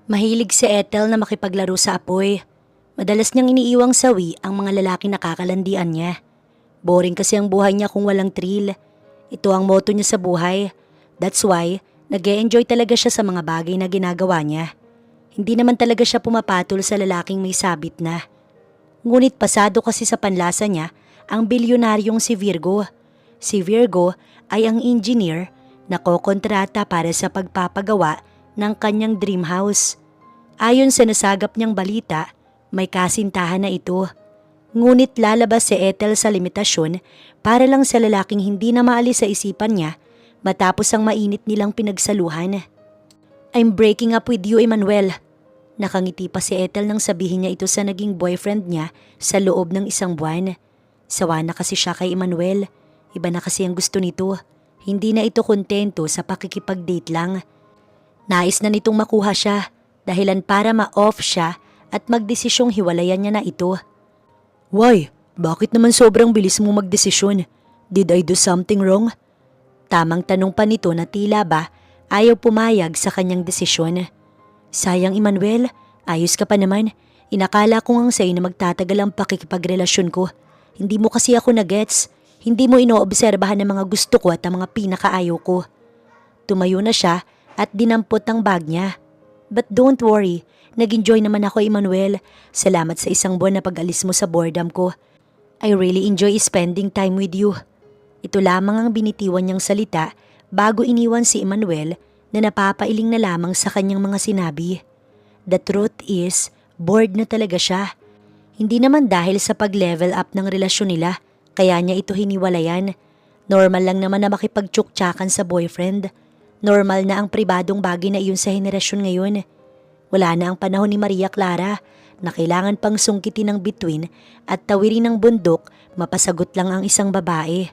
Mahilig si Ethel na makipaglaro sa apoy. Madalas niyang iniiwang sawi ang mga lalaki nakakalandian niya. Boring kasi ang buhay niya kung walang thrill. Ito ang motto niya sa buhay. That's why, nag-e-enjoy talaga siya sa mga bagay na ginagawa niya. Hindi naman talaga siya pumapatol sa lalaking may sabit na. Ngunit pasado kasi sa panlasa niya ang bilyonaryong si Virgo. Si Virgo ay ang engineer na kokontrata para sa pagpapagawa ng kanyang dream house. Ayon sa nasagap niyang balita, may kasintahan na ito. Ngunit lalabas si Ethel sa limitasyon para lang sa lalaking hindi na maalis sa isipan niya matapos ang mainit nilang pinagsaluhan. I'm breaking up with you, Emmanuel. Nakangiti pa si Ethel nang sabihin niya ito sa naging boyfriend niya sa loob ng 1 buwan. Sawa na kasi siya kay Emmanuel. Iba na kasi ang gusto nito. Hindi na ito kontento sa pakikipag-date lang. Nais na nitong makuha siya, dahilan para ma-off siya at magdesisyong hiwalayan niya na ito. Why? Bakit naman sobrang bilis mo magdesisyon? Did I do something wrong? Tamang tanong pa nito na tila ba ayaw pumayag sa kanyang desisyon. Sayang Emmanuel, ayos ka pa naman. Inakala ko nga sa'yo na magtatagal ang pakikipagrelasyon ko. Hindi mo kasi ako na-gets. Hindi mo inoobserbahan ang mga gusto ko at ang mga pinakaayaw ko. Tumayo na siya at dinampot ang bag niya. But don't worry, nag-enjoy naman ako Emmanuel. Salamat sa 1 buwan na pag-alis mo sa boredom ko. I really enjoy spending time with you. Ito lamang ang binitiwan niyang salita bago iniwan si Emmanuel na napapailing na lamang sa kanyang mga sinabi. The truth is, bored na talaga siya. Hindi naman dahil sa pag-level up ng relasyon nila, kaya niya ito hiniwalayan. Normal lang naman na makipagtsuktsakan sa boyfriend. Normal na ang pribadong bagay na iyon sa henerasyon ngayon. Wala na ang panahon ni Maria Clara na kailangan pang sungkitin ng bituin at tawirin ng bundok mapasagot lang ang isang babae.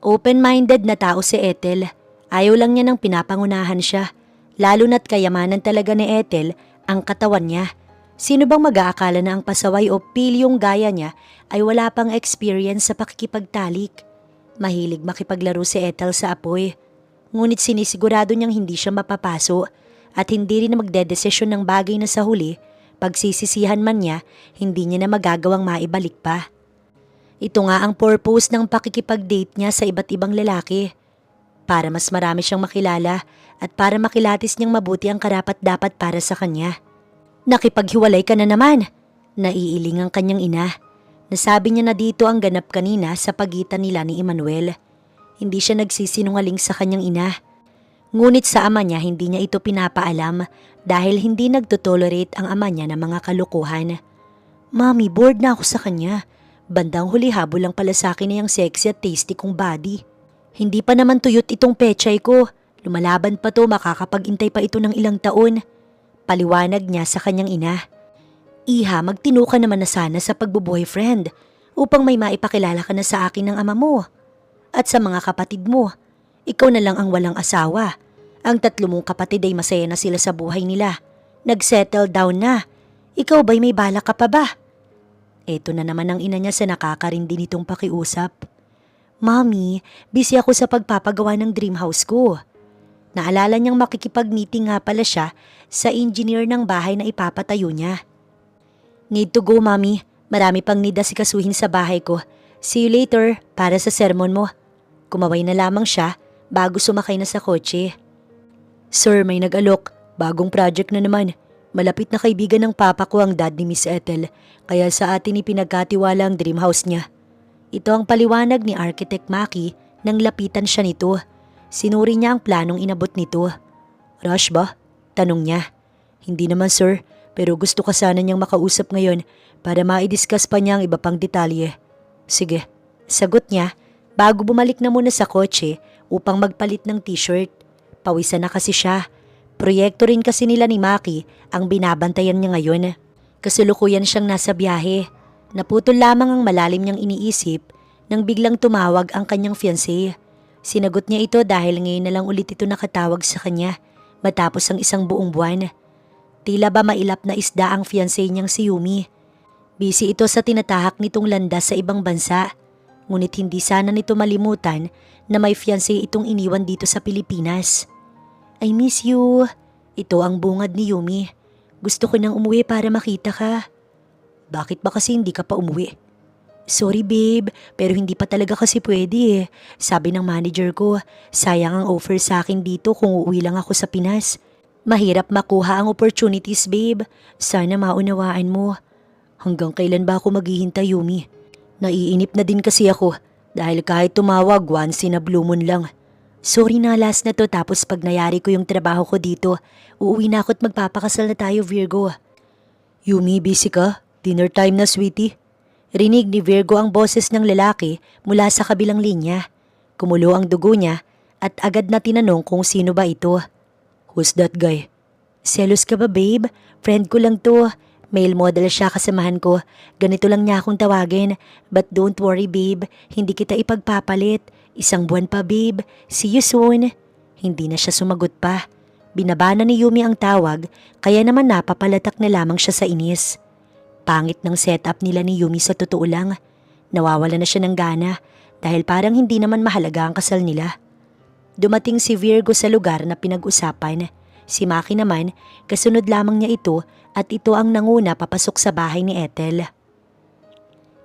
Open-minded na tao si Ethel. Ayaw lang niya ng pinapangunahan siya. Lalo na't kayamanan talaga ni Ethel ang katawan niya. Sino bang mag-aakala na ang pasaway o pilyong gaya niya ay wala pang experience sa pakikipagtalik? Mahilig makipaglaro si Ethel sa apoy. Ngunit sinisigurado niyang hindi siya mapapaso at hindi rin magdedesisyon ng bagay na sa huli, pagsisisihan man niya, hindi niya na magagawang maibalik pa. Ito nga ang purpose ng pakikipag-date niya sa iba't ibang lalaki. Para mas marami siyang makilala at para makilatis niyang mabuti ang karapat-dapat para sa kanya. Nakipaghiwalay ka na naman, naiiling ang kanyang ina. Nasabi niya na dito ang ganap kanina sa pagitan nila ni Emmanuel. Hindi siya nagsisinungaling sa kanyang ina. Ngunit sa ama niya hindi niya ito pinapaalam dahil hindi nagtotolerate ang ama niya ng mga kalukuhan. Mami, bored na ako sa kanya. Bandang huli habol lang pala sa akin na yung sexy at tasty kong body. Hindi pa naman tuyot itong pechay ko. Lumalaban pa to, makakapag-intay pa ito ng ilang taon. Paliwanag niya sa kanyang ina. Iha, magtino ka naman na sana sa pagbo-boyfriend upang may maipakilala ka na sa akin ng ama mo. At sa mga kapatid mo, ikaw na lang ang walang asawa. Ang 3 mong kapatid ay masaya na sila sa buhay nila. Nag-settle down na. Ikaw ba'y may balak ka pa ba? Eto na naman ang ina niya sa nakakarindi nitong pakiusap. Mami, busy ako sa pagpapagawa ng dream house ko. Naalala niyang makikipag-meeting nga pala siya sa engineer ng bahay na ipapatayo niya. Need to go, Mami. Marami pang need asikasuhin sa bahay ko. See you later para sa sermon mo. Kumaway na lamang siya bago sumakay na sa kotse. Sir, may nag-alok. Bagong project na naman. Malapit na kaibigan ng papa ko ang dad ni Miss Ethel, kaya sa atin ipinagkatiwala ang dream house niya. Ito ang paliwanag ni Architect Maki nang lapitan siya nito. Sinuri niya ang planong inabot nito. Rush ba? Tanong niya. Hindi naman sir, pero gusto ka sana niyang makausap ngayon para ma-discuss pa niya ang iba pang detalye. Sige, sagot niya bago bumalik na muna sa kotse upang magpalit ng t-shirt. Pawisan na kasi siya. Proyekto rin kasi nila ni Maki ang binabantayan niya ngayon. Kasalukuyan siyang nasa biyahe. Naputol lamang ang malalim niyang iniisip nang biglang tumawag ang kanyang fiancé. Sinagot niya ito dahil ngayon na lang ulit ito nakatawag sa kanya matapos ang 1 buong buwan. Tila ba mailap na isda ang fiancé niyang si Yumi. Busy ito sa tinatahak nitong landas sa ibang bansa. Ngunit hindi sana nito malimutan na may fiancé itong iniwan dito sa Pilipinas. I miss you. Ito ang bungad ni Yumi. Gusto ko nang umuwi para makita ka. Bakit ba kasi hindi ka pa umuwi? Sorry babe, pero hindi pa talaga kasi pwede eh. Sabi ng manager ko, sayang ang offer sa akin dito kung uuwi lang ako sa Pinas. Mahirap makuha ang opportunities babe. Sana maunawaan mo. Hanggang kailan ba ako maghihintay Yumi? Naiinip na din kasi ako dahil kahit tumawag once in a blue moon lang. Sorry na last na to tapos pag nayari ko yung trabaho ko dito, uuwi na ako at magpapakasal na tayo Virgo. Yumi, busy ka? Dinner time na sweetie. Rinig ni Virgo ang boses ng lalaki mula sa kabilang linya. Kumulo ang dugo niya at agad na tinanong kung sino ba ito. Who's that guy? Selos ka ba babe? Friend ko lang to. Male model siya kasamahan ko. Ganito lang niya akong tawagin. But don't worry babe, hindi kita ipagpapalit. 1 buwan pa babe. See you soon. Hindi na siya sumagot pa. Binabana ni Yumi ang tawag kaya naman napapalatak na lamang siya sa inis. Pangit ng setup nila ni Yumi sa totoo lang. Nawawala na siya ng gana dahil parang hindi naman mahalaga ang kasal nila. Dumating si Virgo sa lugar na pinag-usapan. Si Maki naman, kasunod lamang niya ito at ito ang nanguna papasok sa bahay ni Ethel.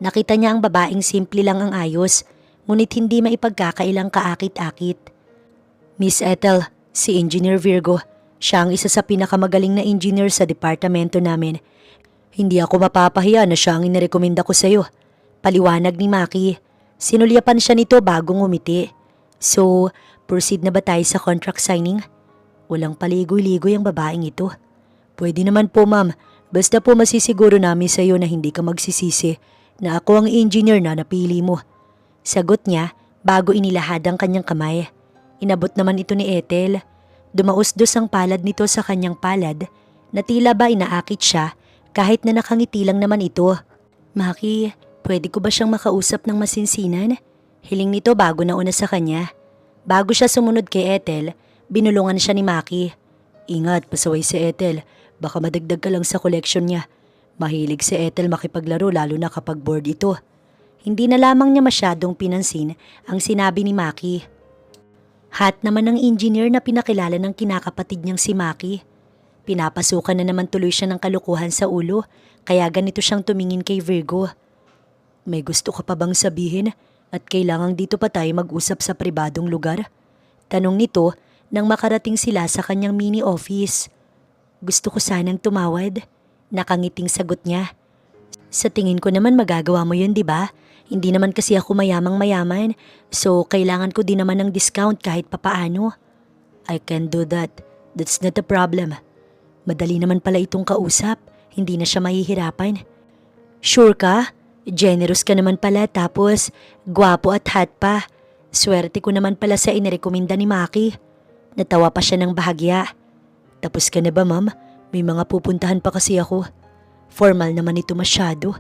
Nakita niya ang babaeng simple lang ang ayos, ngunit hindi maipagkakailang kaakit-akit. Miss Ethel, si Engineer Virgo. Siya ang isa sa pinakamagaling na engineer sa departamento namin. Hindi ako mapapahiya na siya ang inirekomenda ko sa iyo. Paliwanag ni Maki. Sinulyapan siya nito bago ngumiti. So, proceed na ba tayo sa contract signing? Walang paligoy-ligoy ang babaeng ito. Pwede naman po ma'am, basta po masisiguro namin sa iyo na hindi ka magsisisi na ako ang engineer na napili mo. Sagot niya bago inilahad ang kanyang kamay. Inabot naman ito ni Ethel. Dumausdos ang palad nito sa kanyang palad na tila ba inaakit siya kahit na nakangiti lang naman ito. Maki, pwede ko ba siyang makausap ng masinsinan? Hiling nito bago nauna sa kanya. Bago siya sumunod kay Ethel, binulungan siya ni Maki. Ingat, pasaway si Ethel. Baka madagdag ka lang sa collection niya. Mahilig si Ethel makipaglaro lalo na kapag bored ito. Hindi na lamang niya masyadong pinansin ang sinabi ni Maki. Hot naman ng engineer na pinakilala ng kinakapatid niyang si Maki. Pinapasukan na naman tuloy siya ng kalukuhan sa ulo kaya ganito siyang tumingin kay Virgo. May gusto ka pa bang sabihin at kailangang dito pa tayo mag-usap sa pribadong lugar? Tanong nito nang makarating sila sa kanyang mini office. Gusto ko sanang tumawad. Nakangiting sagot niya. Sa tingin ko naman magagawa mo yun, di ba? Hindi naman kasi ako mayamang mayaman, so kailangan ko din naman ng discount kahit papaano. I can do that. That's not a problem. Madali naman pala itong kausap. Hindi na siya mahihirapan. Sure ka? Generous ka naman pala tapos gwapo at hot pa. Swerte ko naman pala sa inirekomenda ni Maki. Natawa pa siya ng bahagya. Tapos ka na ba ma'am? May mga pupuntahan pa kasi ako. Formal naman ito masyado.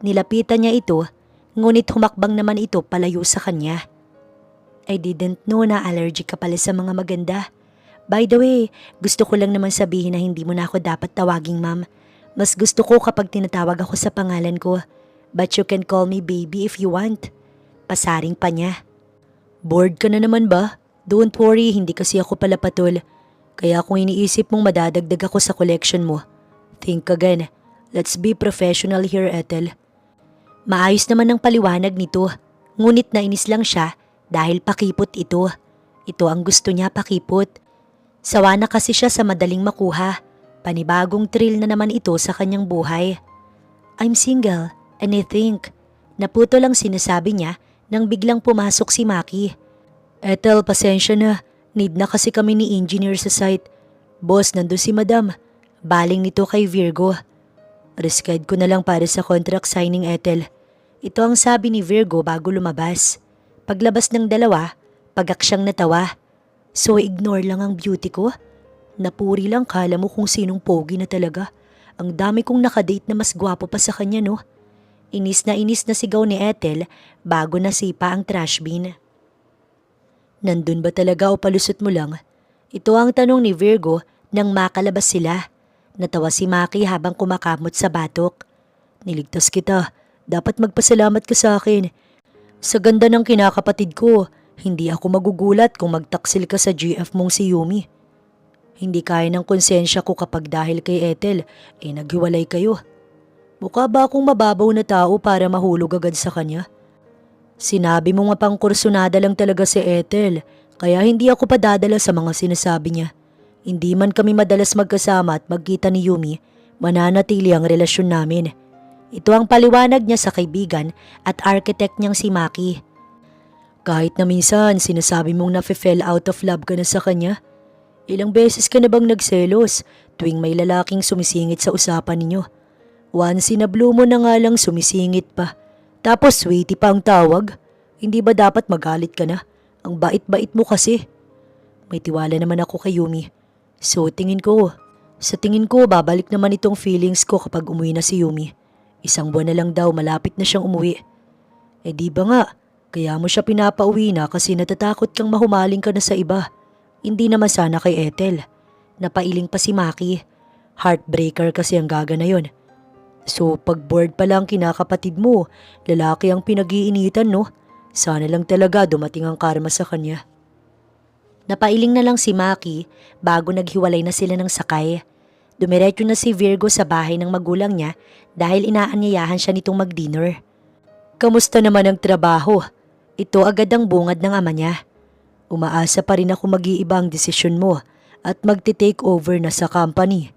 Nilapitan niya ito, ngunit humakbang naman ito palayo sa kanya. I didn't know na allergic ka pala sa mga maganda. By the way, gusto ko lang naman sabihin na hindi mo na ako dapat tawaging ma'am. Mas gusto ko kapag tinatawag ako sa pangalan ko. But you can call me baby if you want. Pasaring pa niya. Bored ka na naman ba? Don't worry, hindi kasi ako pala patol. Kaya kung iniisip mong madadagdag ako sa collection mo, think again. Let's be professional here, Ethel. Maayos naman ang paliwanag nito, ngunit nainis lang siya dahil pakipot ito. Ito ang gusto niya, pakipot. Sawa na kasi siya sa madaling makuha. Panibagong thrill na naman ito sa kanyang buhay. I'm single and I think. Naputo lang sinasabi niya nang biglang pumasok si Maki. Ethel, pasensya na. Need na kasi kami ni engineer sa site. Boss, nandun si madam. Baling nito kay Virgo. Risked ko na lang para sa contract signing, Ethel. Ito ang sabi ni Virgo bago lumabas. Paglabas ng dalawa, pagaksyang natawa. So ignore lang ang beauty ko? Napuri lang, kala mo kung sinong pogi na talaga. Ang dami kong nakadate na mas gwapo pa sa kanya, no? Inis na sigaw ni Ethel bago nasipa ang trash bin. Nandun ba talaga o palusot mo lang? Ito ang tanong ni Virgo nang makalabas sila. Natawa si Maki habang kumakamot sa batok. Niligtas kita. Dapat magpasalamat ka sa akin. Sa ganda ng kinakapatid ko, hindi ako magugulat kung magtaksil ka sa GF mong si Yumi. Hindi kaya ng konsensya ko kapag dahil kay Ethel, naghiwalay kayo. Mukha ba akong mababaw na tao para mahulog agad sa kanya? Sinabi mo nga pang kursunada lang talaga si Ethel, kaya hindi ako padadala sa mga sinasabi niya. Hindi man kami madalas magkasama at magkita ni Yumi, mananatili ang relasyon namin. Ito ang paliwanag niya sa kaibigan at architect niyang si Maki. Kahit na minsan sinasabi mong nafe-fell out of love ka na sa kanya, ilang beses ka na bang nagselos tuwing may lalaking sumisingit sa usapan ninyo? Once in a blue mo na nga lang sumisingit pa. Tapos sweetie pa ang tawag. Hindi ba dapat magalit ka na? Ang bait-bait mo kasi. May tiwala naman ako kay Yumi. So sa tingin ko babalik naman itong feelings ko kapag umuwi na si Yumi. 1 buwan na lang daw malapit na siyang umuwi. Di ba nga, kaya mo siya pinapauwi na kasi natatakot kang mahumaling ka na sa iba. Hindi naman sana kay Ethel. Napailing pa si Maki. Heartbreaker kasi ang gaga na yon. So pag bored pa lang kinakapatid mo, lalaki ang pinag-iinitan no? Sana lang talaga dumating ang karma sa kanya. Napailing na lang si Maki bago naghiwalay na sila ng sakay. Dumiretso na si Virgo sa bahay ng magulang niya dahil inaanyayahan siya nitong mag-dinner. Kamusta naman ang trabaho? Ito agad ang bungad ng ama niya. Umaasa pa rin ako mag-iiba ang desisyon mo at magti-take over na sa company.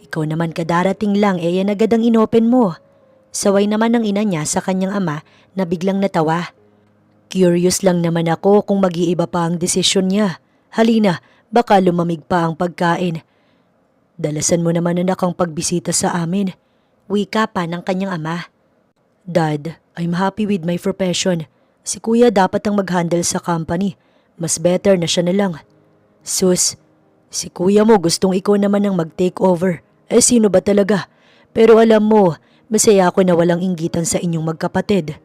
Ikaw naman kadarating lang yan agad ang inopen mo. Saway naman ng ina niya sa kanyang ama na biglang natawa. Curious lang naman ako kung mag-iiba pa ang desisyon niya. Halina, baka lumamig pa ang pagkain. Dalasan mo naman anak ang pagbisita sa amin. Wika pa ng kanyang ama. Dad, I'm happy with my profession. Si kuya dapat ang mag-handle sa company. Mas better na siya na lang. Sus, si kuya mo gustong ikaw naman ang mag-take over. Sino ba talaga? Pero alam mo, masaya ako na walang inggitan sa inyong magkapatid.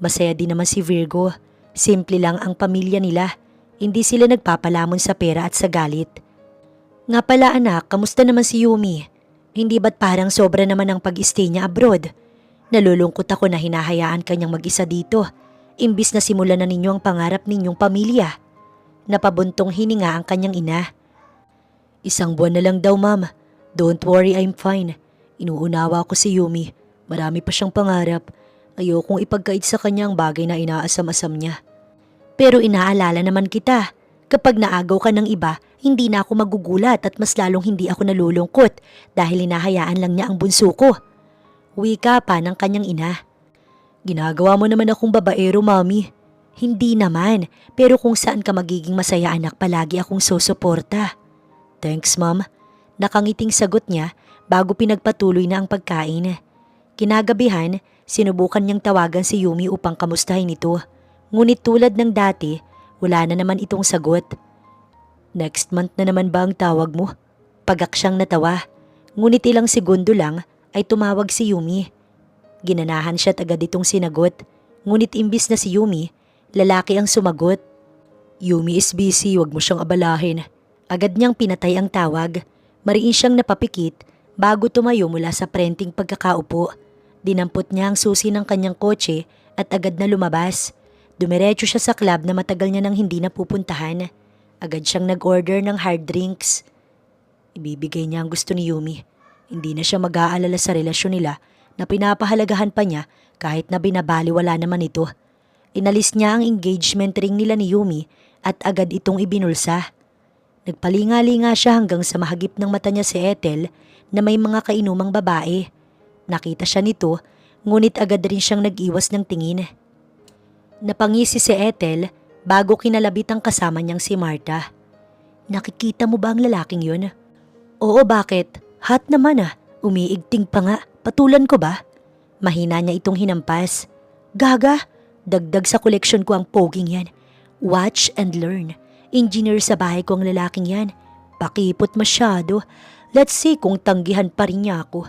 Masaya din naman si Virgo. Simple lang ang pamilya nila. Hindi sila nagpapalamon sa pera at sa galit. Nga pala anak, kamusta naman si Yumi? Hindi ba't parang sobra naman ang pag-stay niya abroad? Nalulungkot ako na hinahayaan kanyang mag-isa dito. Imbis na simulan na ninyo ang pangarap ninyong pamilya. Napabuntong hininga ang kanyang ina. 1 buwan na lang daw ma'am. Don't worry, I'm fine. Inuunawa ko si Yumi. Marami pa siyang pangarap. Ayokong ipagkait sa kanya ang bagay na inaasam-asam niya. Pero inaalala naman kita. Kapag naagaw ka ng iba, hindi na ako magugulat at mas lalong hindi ako nalulungkot dahil hinahayaan lang niya ang bunso ko. Wika pa ng kanyang ina. Ginagawa mo naman akong babaero, mami. Hindi naman, pero kung saan ka magiging masaya anak palagi akong susuporta. Thanks, ma'am. Nakangiting sagot niya bago pinagpatuloy na ang pagkain. Kinagabihan, sinubukan niyang tawagan si Yumi upang kamustahin ito. Ngunit tulad ng dati, wala na naman itong sagot. Next month na naman ba ang tawag mo? Pagaksyang natawa. Ngunit ilang segundo lang ay tumawag si Yumi. Ginanahan siya at agad itong sinagot. Ngunit imbis na si Yumi, lalaki ang sumagot. Yumi is busy, wag mo siyang abalahin. Agad niyang pinatay ang tawag. Mariin siyang napapikit bago tumayo mula sa prenting pagkakaupo. Dinampot niya ang susi ng kanyang kotse at agad na lumabas. Dumiretso siya sa club na matagal niya nang hindi napupuntahan. Agad siyang nag-order ng hard drinks. Ibibigay niya ang gusto ni Yumi. Hindi na siya mag-aalala sa relasyon nila na pinapahalagahan pa niya kahit na binabaliwala naman ito. Inalis niya ang engagement ring nila ni Yumi at agad itong ibinulsa. Nagpalinga-linga siya hanggang sa mahagip ng mata niya si Ethel na may mga kainumang babae. Nakita siya nito, ngunit agad rin siyang nag-iwas ng tingin. Napangisi si Ethel bago kinalabit ang kasama niyang si Marta. Nakikita mo ba ang lalaking yun? Oo, bakit? Hot naman umiigting pa nga. Patulan ko ba? Mahina niya itong hinampas. Gaga, dagdag sa koleksyon ko ang poging yan. Watch and learn. Engineer sa bahay ko ang lalaking yan. Pakipot masyado. Let's see kung tanggihan pa rin niya ako.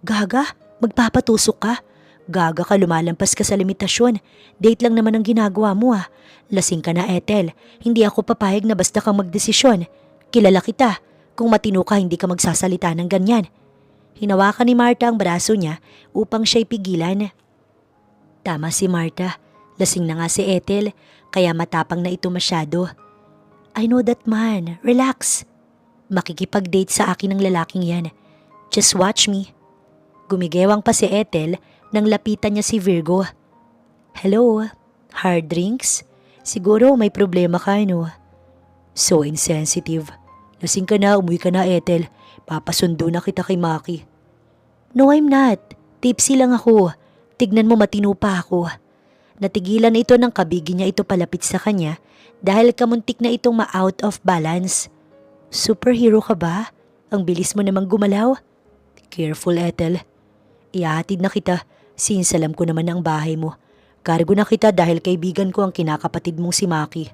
Gaga, magpapatusok ka. Gaga ka, lumalampas ka sa limitasyon. Date lang naman ang ginagawa mo Lasing ka na, Ethel. Hindi ako papayag na basta kang magdesisyon. Kilala kita. Kung matino ka, hindi ka magsasalita ng ganyan. Hinawakan ni Marta ang braso niya upang siya'y pigilan. Tama si Marta. Lasing na nga si Ethel, kaya matapang na ito masyado. I know that man. Relax. Makikipag-date sa akin ng lalaking yan. Just watch me. Gumigewang pa si Ethel nang lapitan niya si Virgo. Hello, hard drinks? Siguro may problema ka, no? So insensitive. Lasing ka na, umuwi ka na, Ethel. Papasundo na kita kay Maki. No, I'm not. Tipsy lang ako. Tignan mo, matino pa ako. Natigilan na ito ng kabigi niya ito palapit sa kanya dahil kamuntik na itong ma-out of balance. Superhero ka ba? Ang bilis mo namang gumalaw. Careful, Ethel. Ihahatid na kita since alam ko naman ang bahay mo. Cargo na kita dahil kaibigan ko ang kinakapatid mong si Maki.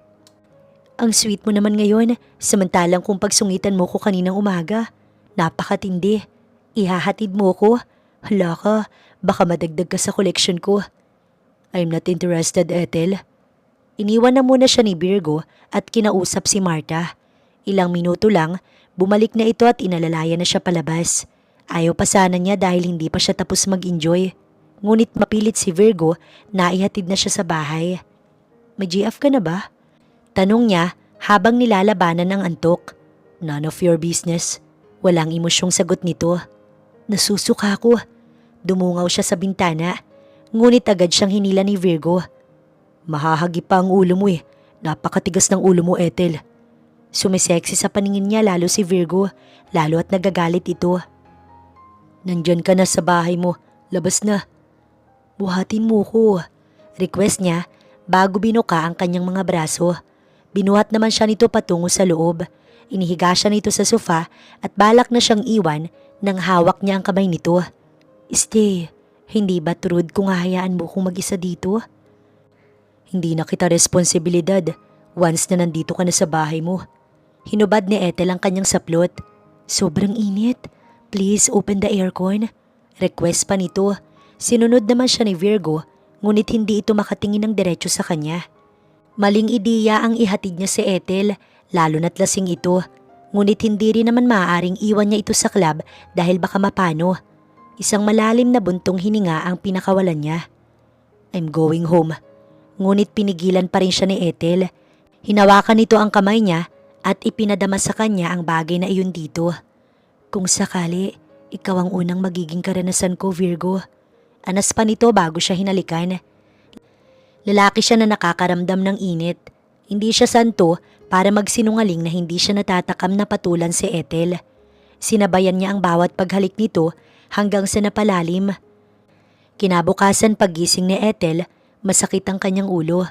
Ang sweet mo naman ngayon, samantalang kung pagsungitan mo ko kaninang umaga. Napakatindi. Ihahatid mo ko? Hala ka, baka madagdag ka sa collection ko. I'm not interested, Ethel. Iniwan na muna siya ni Virgo at kinausap si Marta. Ilang minuto lang, bumalik na ito at inalalaya na siya palabas. Ayaw pa sana niya dahil hindi pa siya tapos mag-enjoy. Ngunit mapilit si Virgo na ihatid na siya sa bahay. May GF ka na ba? Tanong niya habang nilalabanan ng antok. None of your business. Walang emosyong sagot nito. Nasusuka ako. Dumungaw siya sa bintana. Ngunit agad siyang hinila ni Virgo. Mahahagi pa ang ulo mo eh. Napakatigas ng ulo mo, Ethel. Sumiseksi sa paningin niya lalo si Virgo, lalo at nagagalit ito. Nandyan ka na sa bahay mo. Labas na. Buhatin mo ko. Request niya bago binuka ang kanyang mga braso. Binuhat naman siya nito patungo sa loob. Inihiga siya nito sa sofa at balak na siyang iwan nang hawak niya ang kamay nito. Stay. Hindi ba truth kung hahayaan mo kong mag-isa dito? Hindi na kita responsibilidad once na nandito ka na sa bahay mo. Hinubad ni Ethel ang kanyang saplot. Sobrang init. Please open the aircon. Request pa nito. Sinunod naman siya ni Virgo, ngunit hindi ito makatingin ng diretso sa kanya. Maling ideya ang ihatid niya si Ethel, lalo na't lasing ito. Ngunit hindi rin naman maaaring iwan niya ito sa club dahil baka mapano. Isang malalim na buntong hininga ang pinakawalan niya. I'm going home. Ngunit pinigilan pa rin siya ni Ethel. Hinawakan nito ang kamay niya at ipinadama sa kanya ang bagay na iyon dito. Kung sakali, ikaw ang unang magiging karanasan ko, Virgo. Anas pa nito bago siya hinalikan. Lalaki siya na nakakaramdam ng init. Hindi siya santo para magsinungaling na hindi siya natatakam na patulan si Ethel. Sinabayan niya ang bawat paghalik nito hanggang sa napalalim. Kinabukasan paggising ni Ethel, masakit ang kanyang ulo.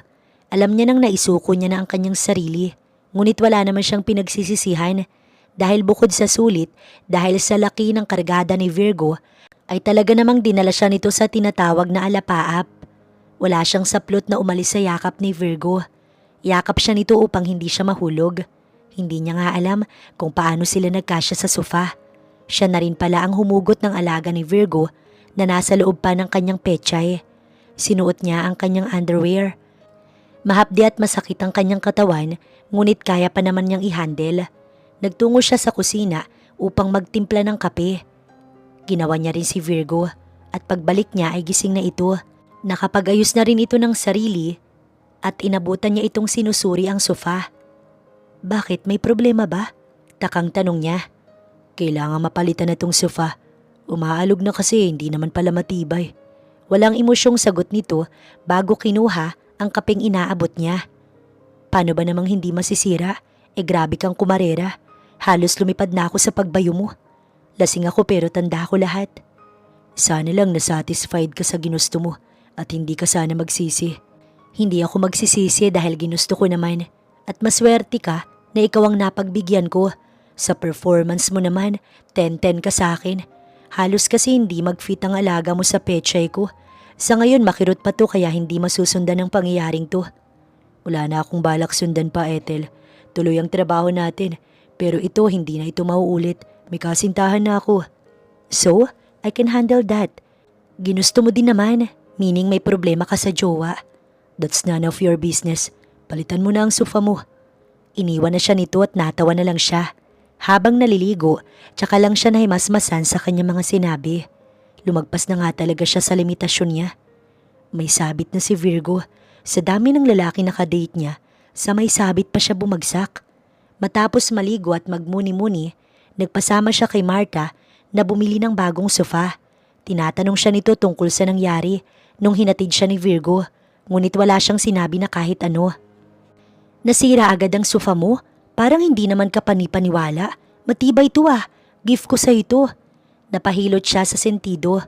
Alam niya nang naisuko niya na ang kanyang sarili. Ngunit wala naman siyang pinagsisisihan dahil bukod sa sulit, dahil sa laki ng kargada ni Virgo, ay talaga namang dinala siya nito sa tinatawag na alapaap. Wala siyang saplot na umalis sa yakap ni Virgo. Yakap siya nito upang hindi siya mahulog. Hindi niya nga alam kung paano sila nagkasya sa sofa. Siya na rin pala ang humugot ng alaga ni Virgo na nasa loob pa ng kanyang pechay. Sinuot niya ang kanyang underwear. Mahapdi at masakit ang kanyang katawan, ngunit kaya pa naman niyang i-handle. Nagtungo siya sa kusina upang magtimpla ng kape. Ginawa niya rin si Virgo at pagbalik niya ay gising na ito. Nakapag-ayos na rin ito ng sarili at inabutan niya itong sinusuri ang sofa. Bakit, may problema ba? Takang tanong niya. Kailangan mapalitan na itong sofa. Umaalog na kasi, hindi naman pala matibay. Walang emosyong sagot nito bago kinuha ang kapeng inaabot niya. Paano ba namang hindi masisira? Grabe kang kumarera. Halos lumipad na ako sa pagbayo mo. Lasing ako pero tanda ko lahat. Sana lang nasatisfied ka sa ginusto mo at hindi ka sana magsisi. Hindi ako magsisisi dahil ginusto ko naman at maswerte ka na ikaw ang napagbigyan ko. Sa performance mo naman, 10-10 ka sa akin. Halos kasi hindi mag-fit ang alaga mo sa pechay ko. Sa ngayon makirot pa to kaya hindi masusundan ang pangyayaring to. Wala na akong balak sundan pa, Ethel. Tuloy ang trabaho natin. Pero ito hindi na ito mauulit. May kasintahan na ako. So, I can handle that. Ginusto mo din naman, meaning may problema ka sa jowa. That's none of your business. Palitan mo na ang sofa mo. Iniwan na siya nito at natawa na lang siya. Habang naliligo, tsaka lang siya nahimasmasan sa kanyang mga sinabi. Lumagpas na nga talaga siya sa limitasyon niya. May sabit na si Virgo. Sa dami ng lalaki na kadate niya, sa may sabit pa siya bumagsak. Matapos maligo at magmuni-muni, nagpasama siya kay Marta na bumili ng bagong sofa. Tinatanong siya nito tungkol sa nangyari nung hinatid siya ni Virgo, ngunit wala siyang sinabi na kahit ano. Nasira agad ang sofa mo? Parang hindi naman ka panipaniwala. Matibay ito ah, gift ko sa ito. Napahilot siya sa sentido.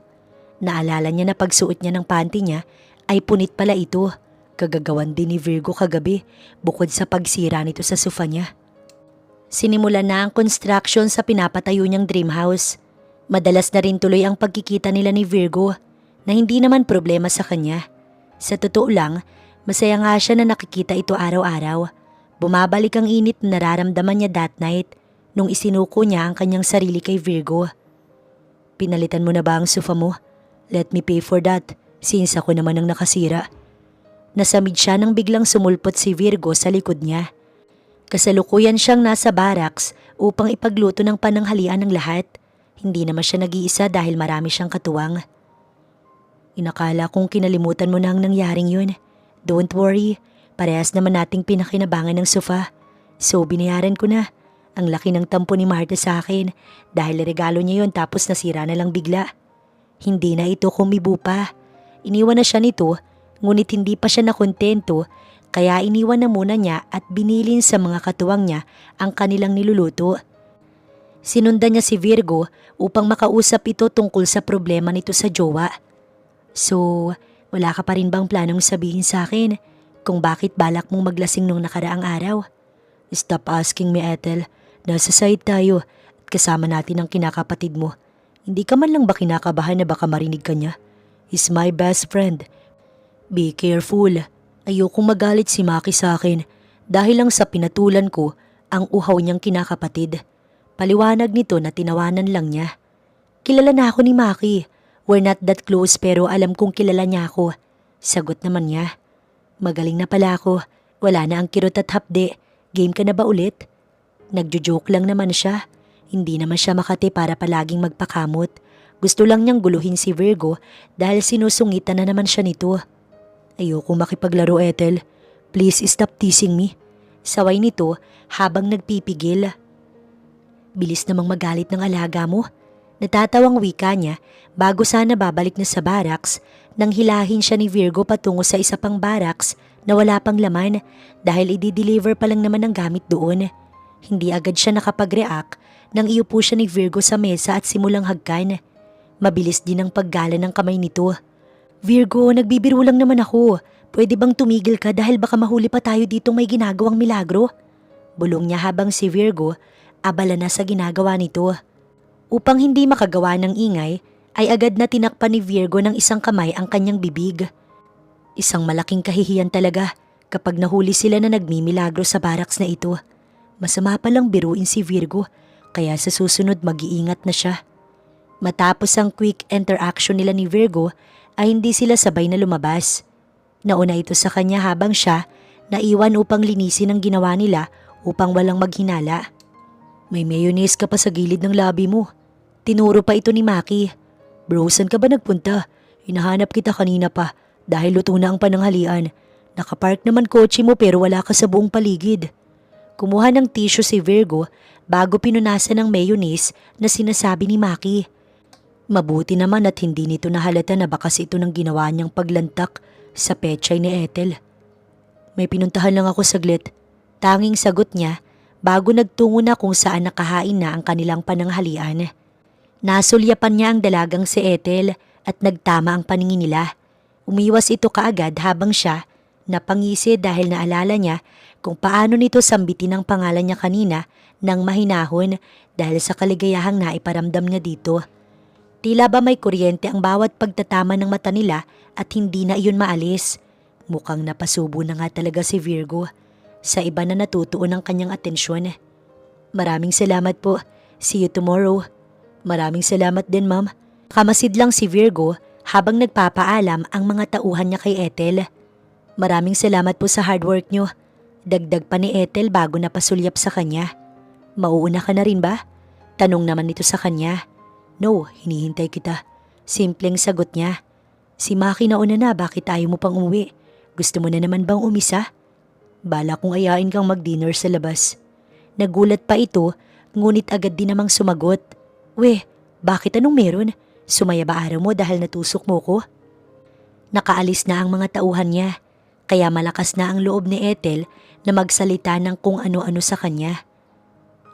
Naalala niya na pagsuot niya ng panty niya ay punit pala ito. Kagagawan din ni Virgo kagabi bukod sa pagsira nito sa sofa niya. Sinimulan na ang construction sa pinapatayo niyang dream house. Madalas na rin tuloy ang pagkikita nila ni Virgo na hindi naman problema sa kanya. Sa totoo lang, masaya nga siya na nakikita ito araw-araw. Bumabalik ang init na nararamdaman niya that night nung isinuko niya ang kanyang sarili kay Virgo. Pinalitan mo na ba ang sofa mo? Let me pay for that since ako naman ang nakasira. Nasamid siya nang biglang sumulpot si Virgo sa likod niya. Kasalukuyan siyang nasa barracks upang ipagluto ng pananghalian ng lahat. Hindi naman siya nag-iisa dahil marami siyang katuwang. Inakala kong kinalimutan mo na ang nangyaring yun. Don't worry, parehas naman nating pinakinabangan ng sofa. So binayaran ko na. Ang laki ng tampo ni Marta sa akin dahil regalo niya yon tapos nasira na lang bigla. Hindi na ito kumibo pa. Iniwan na siya nito ngunit hindi pa siya nakontento kaya iniwan na muna niya at binilin sa mga katuwang niya ang kanilang niluluto. Sinundan niya si Virgo upang makausap ito tungkol sa problema nito sa jowa. So, wala ka pa rin bang planong sabihin sa akin kung bakit balak mong maglasing nung nakaraang araw? Stop asking me, Ethel. Nasa side tayo at kasama natin ang kinakapatid mo. Hindi ka man lang ba kinakabahan na baka marinig ka niya? He's my best friend. Be careful. Ayokong magalit si Maki sa akin dahil lang sa pinatulan ko ang uhaw niyang kinakapatid. Paliwanag nito na tinawanan lang niya. Kilala na ako ni Maki. We're not that close pero alam kong kilala niya ako. Sagot naman niya. Magaling na pala ako. Wala na ang kirot at hapde. Game ka na ba ulit? Nagjo-joke lang naman siya. Hindi naman siya makati para palaging magpakamot. Gusto lang niyang guluhin si Virgo dahil sinusungitan na naman siya nito. Ayoko makipaglaro, Ethel. Please stop teasing me. Saway nito habang nagpipigil. Bilis namang magalit ng alaga mo. Natatawang wika niya bago sana babalik na sa barracks nang hilahin siya ni Virgo patungo sa isa pang barracks na wala pang laman dahil i-deliver pa lang naman ang gamit doon. Hindi agad siya nakapag-react nang iupo siya ni Virgo sa mesa at simulang hagkan. Mabilis din ang paggala ng kamay nito. Virgo, nagbibiro lang naman ako. Pwede bang tumigil ka dahil baka mahuli pa tayo ditong may ginagawang milagro? Bulong niya habang si Virgo abala na sa ginagawa nito. Upang hindi makagawa ng ingay, ay agad na tinakpan ni Virgo ng isang kamay ang kanyang bibig. Isang malaking kahihiyan talaga kapag nahuli sila na nagmimilagro sa barracks na ito. Masama palang biruin si Virgo, kaya sa susunod mag-iingat na siya. Matapos ang quick interaction nila ni Virgo, ay hindi sila sabay na lumabas. Nauna ito sa kanya habang siya naiwan upang linisin ang ginawa nila upang walang maghinala. May mayonnaise ka pa sa gilid ng labi mo. Tinuro pa ito ni Maki. Bro, saan ka ba nagpunta? Hinahanap kita kanina pa dahil luto na ang pananghalian. Nakapark naman kotse mo pero wala ka sa buong paligid. Kumuha ng tissue si Virgo bago pinunasan ng mayonnaise na sinasabi ni Maki. Mabuti naman at hindi nito nahalata na bakas ito ng ginawa niyang paglantak sa pechay ni Ethel. May pinuntahan lang ako saglit. Tanging sagot niya bago nagtungo na kung saan nakahain na ang kanilang pananghalian. Nasulyapan niya ang dalagang si Ethel at nagtama ang paningin nila. Umiwas ito kaagad habang siya napangisi dahil naalala niya kung paano nito sambitin ang pangalan niya kanina nang mahinahon dahil sa kaligayahang naiparamdam niya dito. Tila ba may kuryente ang bawat pagtatama ng mata nila at hindi na iyon maalis. Mukhang napasubo na nga talaga si Virgo. Sa iba na natutuon ang kanyang atensyon. Maraming salamat po. See you tomorrow. Maraming salamat din, ma'am. Kamasid lang si Virgo habang nagpapaalam ang mga tauhan niya kay Ethel. Maraming salamat po sa hard work niyo. Dagdag pa ni Ethel bago napasulyap sa kanya. Mauuna ka na rin ba? Tanong naman nito sa kanya. No, hinihintay kita. Simpleng sagot niya. Si Maki nauna na, bakit ayaw mo pang umuwi? Gusto mo na naman bang umisa? Bala kong ayain kang mag-dinner sa labas. Nagulat pa ito, ngunit agad din namang sumagot. "Weh, bakit anong meron? Sumaya ba araw mo dahil natusok mo ko?" Nakaalis na ang mga tauhan niya, kaya malakas na ang loob ni Ethel na magsalita ng kung ano-ano sa kanya.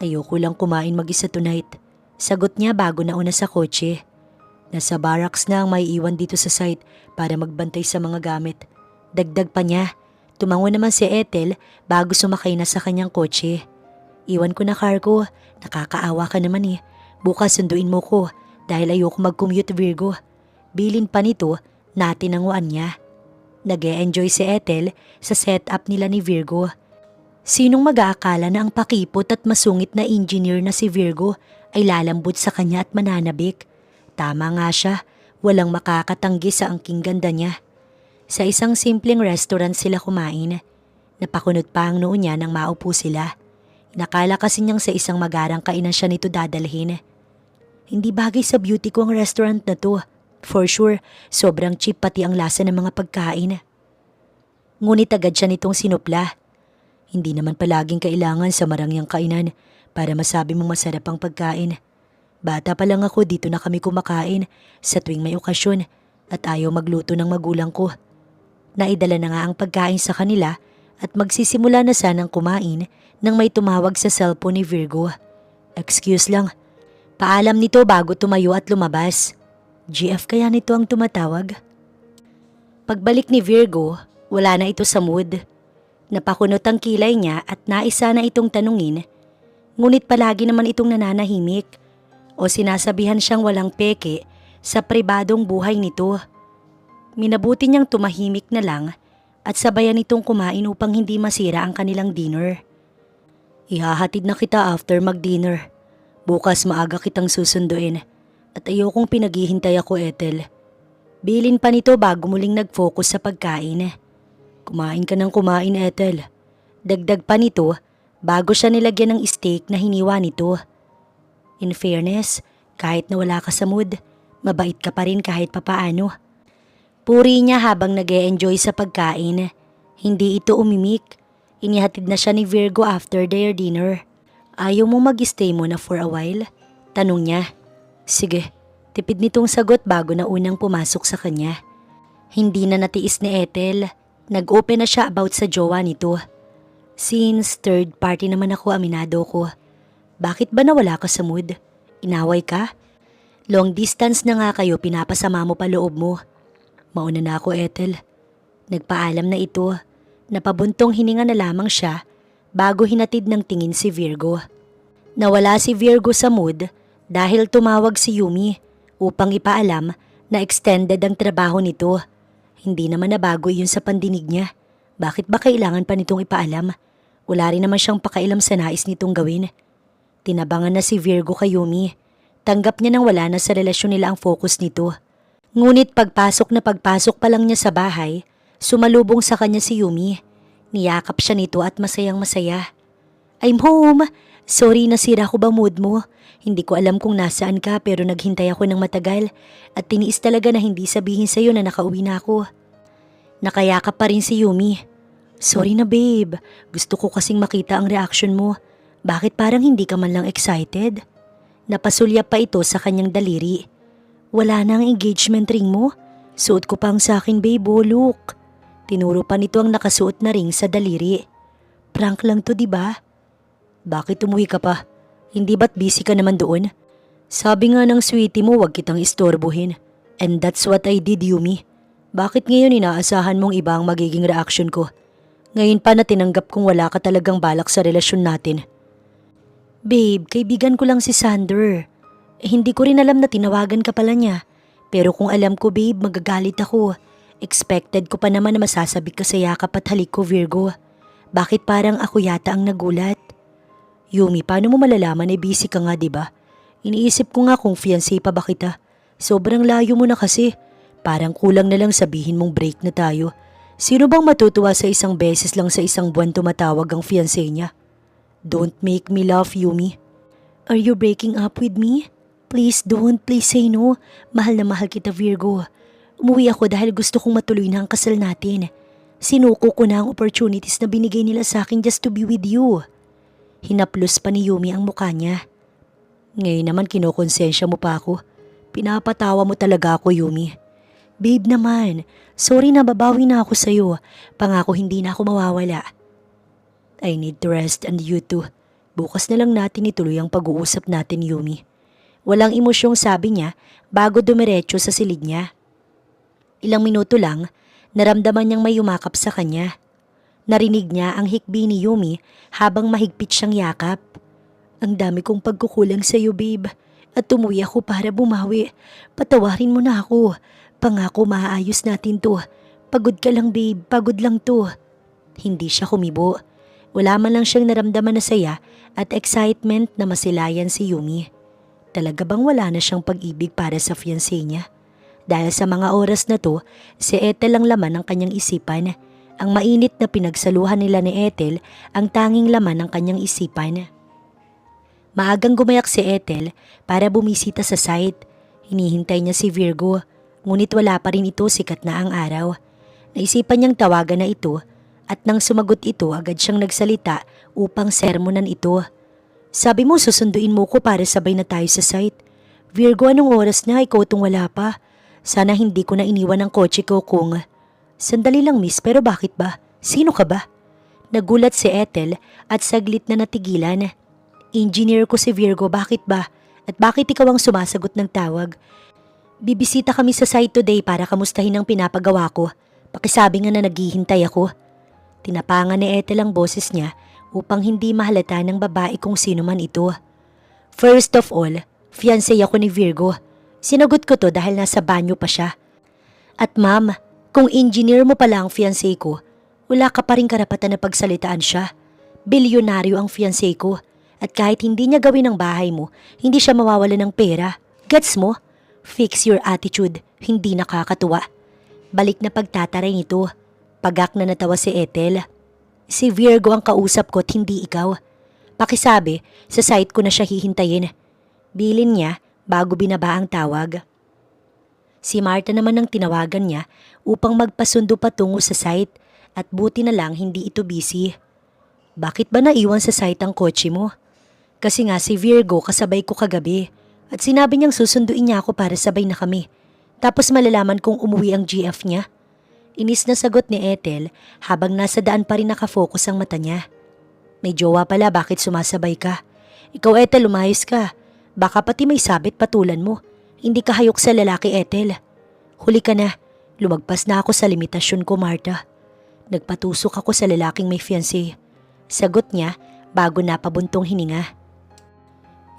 "Ayoko lang kumain mag-isa tonight," sagot niya bago nauna sa kotse. Nasa barracks na ang may iwan dito sa site para magbantay sa mga gamit. Dagdag pa niya, tumango naman si Ethel bago sumakay na sa kanyang kotse. "Iwan ko na car ko, nakakaawa ka naman eh. Bukas sunduin mo ko dahil ayoko mag-commute, Virgo." Bilin pa nito, natinanguan niya. Nag-e-enjoy si Ethel sa setup nila ni Virgo. Sinong mag-aakala na ang pakipot at masungit na engineer na si Virgo ay lalambot sa kanya at mananabik? Tama nga siya, walang makakatanggi sa angking ganda niya. Sa isang simpleng restaurant sila kumain. Napakunot pa ang noo niya nang maupo sila. Inakala kasi niyang sa isang magarang kainan siya nito dadalhin. Hindi bagay sa beauty ko ang restaurant na to. For sure, sobrang cheap pati ang lasa ng mga pagkain. Ngunit agad siya nitong sinupla. Hindi naman palaging kailangan sa marangyang kainan para masabi mong masarap ang pagkain. Bata pa lang ako dito na kami kumakain sa tuwing may okasyon at ayaw magluto ng magulang ko. Naidala na nga ang pagkain sa kanila at magsisimula na sanang kumain nang may tumawag sa cellphone ni Virgo. "Excuse lang." Paalam nito bago tumayo at lumabas. GF kaya nito ang tumatawag? Pagbalik ni Virgo, wala na ito sa mood. Napakunot ang kilay niya at naisa na itong tanungin. Ngunit palagi naman itong nananahimik o sinasabihan siyang walang peke sa pribadong buhay nito. Minabuti niyang tumahimik na lang at sabayan itong kumain upang hindi masira ang kanilang dinner. "Ihahatid na kita after mag-dinner. Bukas maaga kitang susunduin at ayokong pinaghihintay ako, Ethel." Bilin pa nito bago muling nag-focus sa pagkain. "Kumain ka ng kumain, Ethel." Dagdag pa nito bago siya nilagyan ng steak na hiniwa nito. In fairness, kahit na wala ka sa mood, mabait ka pa rin kahit papaano. Puri niya habang nag-e-enjoy sa pagkain. Hindi ito umimik. Inihatid na siya ni Virgo after their dinner. "Ayaw mo mag-stay muna for a while?" tanong niya. "Sige." Tipid nitong sagot bago na unang pumasok sa kanya. Hindi na natiis ni Ethel. Nag-open na siya about sa jowa nito. "Since third party naman ako, aminado ko. Bakit ba nawala ka sa mood? Inaway ka? Long distance na nga kayo, pinapasama mo pa loob mo." "Mauna na ako, Ethel." Nagpaalam na ito. Napabuntong hininga na lamang siya bago hinatid ng tingin si Virgo. Nawala si Virgo sa mood dahil tumawag si Yumi upang ipaalam na extended ang trabaho nito. Hindi naman nabago iyon sa pandinig niya. Bakit ba kailangan pa nitong ipaalam? Wala rin naman siyang pakailam sa nais nitong gawin. Tinabangan na si Virgo kay Yumi. Tanggap niya nang wala na sa relasyon nila ang focus nito. Ngunit pagpasok pa lang niya sa bahay, sumalubong sa kanya si Yumi. Niyakap siya nito at masayang masaya. "I'm home! Sorry, nasira ko ba mood mo? Hindi ko alam kung nasaan ka pero naghintay ako ng matagal at tiniis talaga na hindi sabihin sa'yo na nakauwi na ako." Nakayakap pa rin si Yumi. "Sorry na babe, gusto ko kasing makita ang reaction mo. Bakit parang hindi ka man lang excited?" Napasulyap pa ito sa kanyang daliri. "Wala na ang engagement ring mo? Suot ko pang sa akin babe, oh, look." Tinuro pa nito ang nakasuot na ring sa daliri. "Prank lang to, diba?" "Bakit umuwi ka pa? Hindi ba't busy ka naman doon? Sabi nga ng sweetie mo wag kitang istorbohin. And that's what I did, Yumi. Bakit ngayon inaasahan mong iba ang magiging reaction ko? Ngayon pa na tinanggap kong wala ka talagang balak sa relasyon natin." "Babe, kaibigan ko lang si Sander. Hindi ko rin alam na tinawagan ka pala niya. Pero kung alam ko babe, magagalit ako. Expected ko pa naman na masasabi ka sa yakap at halik ko, Virgo. Bakit parang ako yata ang nagulat?" "Yumi, paano mo malalaman na busy ka nga, diba? Iniisip ko nga kung fiancé pa ba kita. Sobrang layo mo na kasi. Parang kulang na lang sabihin mong break na tayo. Sino bang matutuwa sa isang beses lang sa isang buwan tumatawag ang fiancé niya? Don't make me laugh, Yumi." "Are you breaking up with me? Please don't, please say no. Mahal na mahal kita, Virgo. Umuwi ako dahil gusto kong matuloy na ang kasal natin. Sinuko ko na ang opportunities na binigay nila sa akin just to be with you." Hinaplos pa ni Yumi ang mukha niya. Ngayon naman kinokonsensya mo pa ako. Pinapatawa mo talaga ako, Yumi. Babe naman, sorry na babawi na ako sa'yo. Pangako hindi na ako mawawala. I need to rest and you too. Bukas na lang natin ituloy ang pag-uusap natin, Yumi. Walang emosyong sabi niya bago dumiretso sa silid niya. Ilang minuto lang, naramdaman niyang may yumakap sa kanya. Narinig niya ang hikbi ni Yumi habang mahigpit siyang yakap. Ang dami kong pagkukulang sa iyo, babe. At umuwi ako para bumawi. Patawarin mo na ako. Pangako maaayos natin to. Pagod ka lang, babe. Pagod lang to. Hindi siya kumibo. Wala man lang siyang naramdaman na saya at excitement na masilayan si Yumi. Talaga bang wala na siyang pag-ibig para sa fiancé niya? Dahil sa mga oras na to, si Ethel ang laman ng kanyang isipan. Ang mainit na pinagsaluhan nila ni Ethel ang tanging laman ng kanyang isipan. Maagang gumayak si Ethel para bumisita sa site. Hinihintay niya si Virgo, ngunit wala pa rin ito, sikat na ang araw. Naisipan niyang tawagan na ito at nang sumagot ito agad siyang nagsalita upang sermonan ito. Sabi mo susunduin mo ko para sabay na tayo sa site. Virgo, anong oras na? Ikaw tong wala pa. Sana hindi ko na iniwan ang kotse ko kung... Sandali lang miss, pero bakit ba? Sino ka ba? Nagulat si Ethel at saglit na natigilan. Engineer ko si Virgo, bakit ba? At bakit ikaw ang sumasagot ng tawag? Bibisita kami sa site today para kamustahin ang pinapagawa ko. Pakisabi nga na naghihintay ako. Tinapangan ni Ethel ang boses niya upang hindi mahalata ng babae kung sino man ito. First of all, fiancé ako ni Virgo. Sinagot ko to dahil nasa banyo pa siya. At ma'am, kung engineer mo pala ang fiancé ko, wala ka pa rin karapatan na pagsalitaan siya. Bilyonaryo ang fiancé ko. At kahit hindi niya gawin ang bahay mo, hindi siya mawawala ng pera. Gets mo? Fix your attitude. Hindi nakakatuwa. Balik na pagtataray nito. Pagak na natawa si Ethel. Si Virgo ang kausap ko at hindi ikaw. Pakisabi, sa site ko na siya hihintayin. Bilin niya bago binaba ang tawag. Si Marta naman ang tinawagan niya upang magpasundo patungo sa site at buti na lang hindi ito busy. Bakit ba naiwan sa site ang kotse mo? Kasi nga si Virgo kasabay ko kagabi at sinabi niyang susunduin niya ako para sabay na kami. Tapos malalaman kong umuwi ang GF niya. Inis na sagot ni Ethel habang nasa daan pa rin nakafocus ang mata niya. May jowa pala, bakit sumasabay ka? Ikaw Ethel, umayos ka. Baka pati may sabit patulan mo. Hindi ka hayok sa lalaki Ethel. Huli ka na. Lumagpas na ako sa limitasyon ko, Marta. Nagpatusok ako sa lalaking may fiancé. Sagot niya bago napabuntong hininga.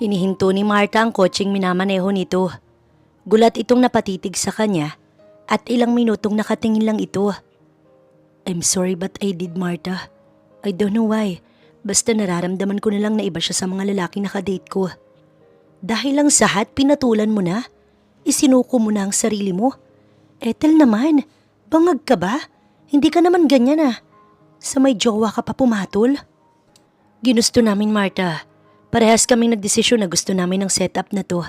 Hinihinto ni Marta ang kotseng minamaneho nito. Gulat itong napatitig sa kanya at ilang minutong nakatingin lang ito. I'm sorry but I did, Marta. I don't know why. Basta nararamdaman ko na lang na iba siya sa mga lalaking nakadate ko. Dahil lang sa hat, pinatulan mo na? Isinuko mo na ang sarili mo? Ethel naman, bangag ka ba? Hindi ka naman ganyan ah. Sa may jowa ka pa pumatol? Ginusto namin, Marta. Parehas kaming nagdesisyon na gusto namin ang setup na to.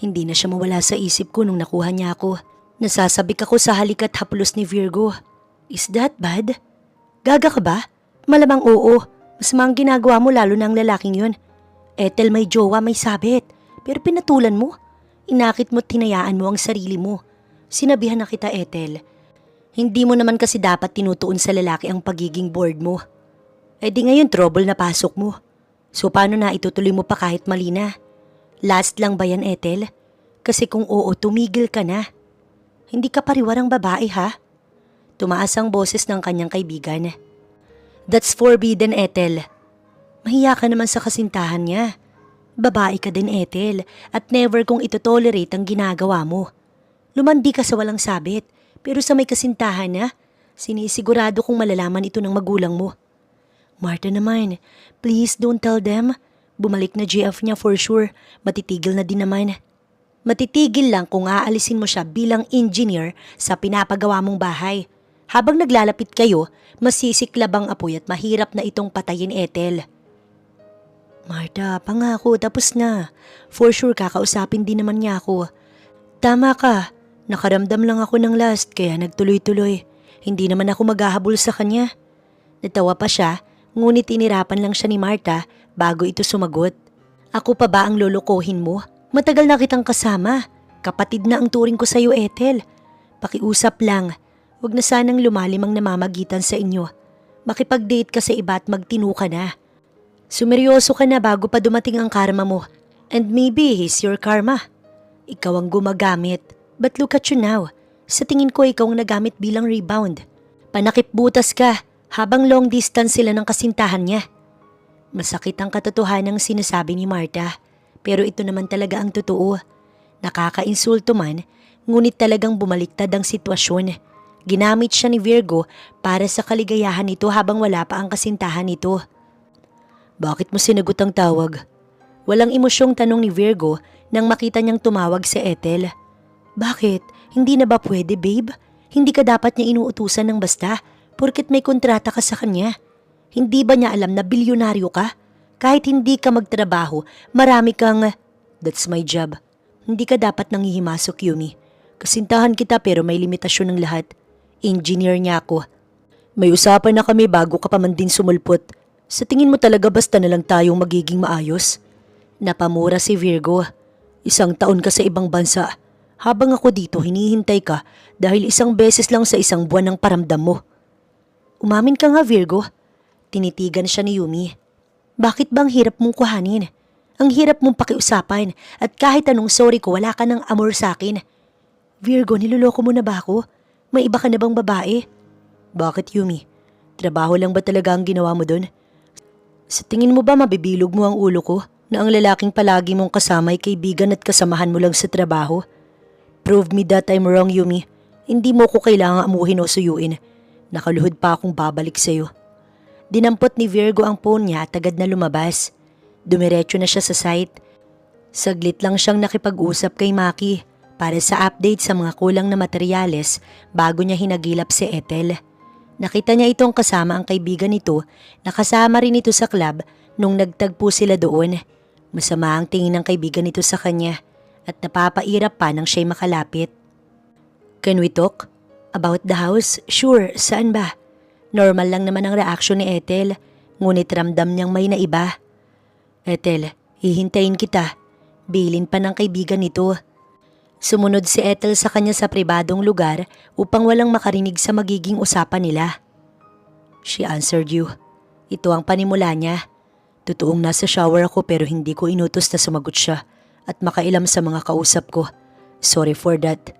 Hindi na siya mawala sa isip ko nung nakuha niya ako. Nasasabik ako sa halik at haplos ni Virgo. Is that bad? Gaga ka ba? Malamang oo. Masama ang ginagawa mo lalo na ang lalaking yun. Ethel, may jowa, may sabit. Pero pinatulan mo. Inakit mo at tinayaan mo ang sarili mo. Sinabihan na kita, Ethel. Hindi mo naman kasi dapat tinutuon sa lalaki ang pagiging bored mo. Eh di ngayon trouble na pasok mo. So paano na itutuloy mo pa kahit mali na? Last lang ba yan, Ethel? Kasi kung oo, tumigil ka na. Hindi ka pariwarang babae, ha? Tumaas ang boses ng kanyang kaibigan. That's forbidden, Ethel. Mahiya ka naman sa kasintahan niya. Babae ka din, Ethel, at never kong itotolerate ang ginagawa mo. Lumandi ka sa walang sabit, pero sa may kasintahan na, sinisigurado kong malalaman ito ng magulang mo. Marta naman, please don't tell them. Bumalik na GF niya for sure. Matitigil na din naman. Matitigil lang kung aalisin mo siya bilang engineer sa pinapagawa mong bahay. Habang naglalapit kayo, masisiklab ang apoy at mahirap na itong patayin, Ethel. Marta, pangako, tapos na. For sure kakausapin din naman niya ako. Tama ka. Nakaramdam lang ako ng last kaya nagtuloy-tuloy. Hindi naman ako maghahabol sa kanya. Natawa pa siya. Ngunit inirapan lang siya ni Marta bago ito sumagot. Ako pa ba ang lolokohin mo? Matagal na kitang kasama. Kapatid na ang turing ko sa'yo, Ethel. Pakiusap lang. Huwag na sanang lumalim ang namamagitan sa inyo. Makipag-date ka sa iba at magtinu ka na. Sumeryoso ka na bago pa dumating ang karma mo. And maybe he's your karma. Ikaw ang gumagamit. But look at you now. Sa tingin ko ikaw ang nagamit bilang rebound. Panakipbutas ka habang long distance sila ng kasintahan niya. Masakit ang katotohanang sinasabi ni Marta, pero ito naman talaga ang totoo. Nakakainsulto man, ngunit talagang bumaliktad ang sitwasyon. Ginamit siya ni Virgo para sa kaligayahan nito habang wala pa ang kasintahan nito. Bakit mo sinagot ang tawag? Walang emosyong tanong ni Virgo nang makita niyang tumawag si Ethel. Bakit? Hindi na ba pwede, babe? Hindi ka dapat niya inuutusan ng basta porket may kontrata ka sa kanya. Hindi ba niya alam na bilyonaryo ka? Kahit hindi ka magtrabaho, marami kang... That's my job. Hindi ka dapat nanghihimasok, Yumi. Kasintahan kita pero may limitasyon ng lahat. Engineer niya ako. May usapan na kami bago ka pa man din sumulpot. Sa tingin mo talaga basta na lang tayong magiging maayos? Napamura si Virgo. 1 taon ka sa ibang bansa. Habang ako dito hinihintay ka dahil 1 beses lang sa 1 buwan ang paramdam mo. Umamin ka nga, Virgo. Tinitigan siya ni Yumi. Bakit bang hirap mong kuhanin? Ang hirap mong pakiusapan at kahit anong sorry ko wala ka ng amor sa akin. Virgo, niloloko mo na ba ako? May iba ka na bang babae? Bakit, Yumi? Trabaho lang ba talaga ang ginawa mo dun? Sa tingin mo ba mabibilog mo ang ulo ko na ang lalaking palagi mong kasama ay kaibigan at kasamahan mo lang sa trabaho? Prove me that I'm wrong, Yumi. Hindi mo ko kailangang amuhin o suyuin. Nakaluhod pa akong babalik sa'yo. Dinampot ni Virgo ang phone niya at agad na lumabas. Dumiretso na siya sa site. Saglit lang siyang nakipag-usap kay Maki para sa update sa mga kulang na materyales bago niya hinagilap si Ethel. Nakita niya itong kasama ang kaibigan nito na kasama rin ito sa club nung nagtagpo sila doon. Masama ang tingin ng kaibigan nito sa kanya at napapairap pa nang siya'y makalapit. Can we talk? About the house? Sure, saan ba? Normal lang naman ang reaksyon ni Ethel, ngunit ramdam niyang may naiba. Ethel, hihintayin kita. Bilin pa ng kaibigan nito. Sumunod si Ethel sa kanya sa pribadong lugar upang walang makarinig sa magiging usapan nila. She answered you. Ito ang panimula niya. Totoong nasa shower ako pero hindi ko inutos na sumagot siya at makailam sa mga kausap ko. Sorry for that.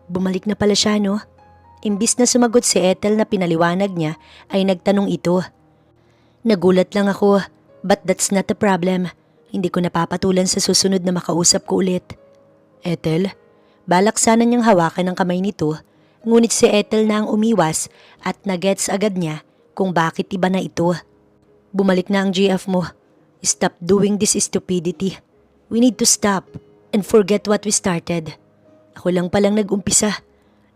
Bumalik na pala siya, no? Imbis na sumagot si Ethel na pinaliwanag niya, ay nagtanong ito. Nagulat lang ako, but that's not a problem. Hindi ko napapatulan sa susunod na makausap ko ulit. Ethel, balak sana niyang hawakan ang kamay nito, ngunit si Ethel na ang umiwas at nagets agad niya kung bakit iba na ito. Bumalik na ang GF mo. Stop doing this stupidity. We need to stop and forget what we started. Ako lang palang nag-umpisa.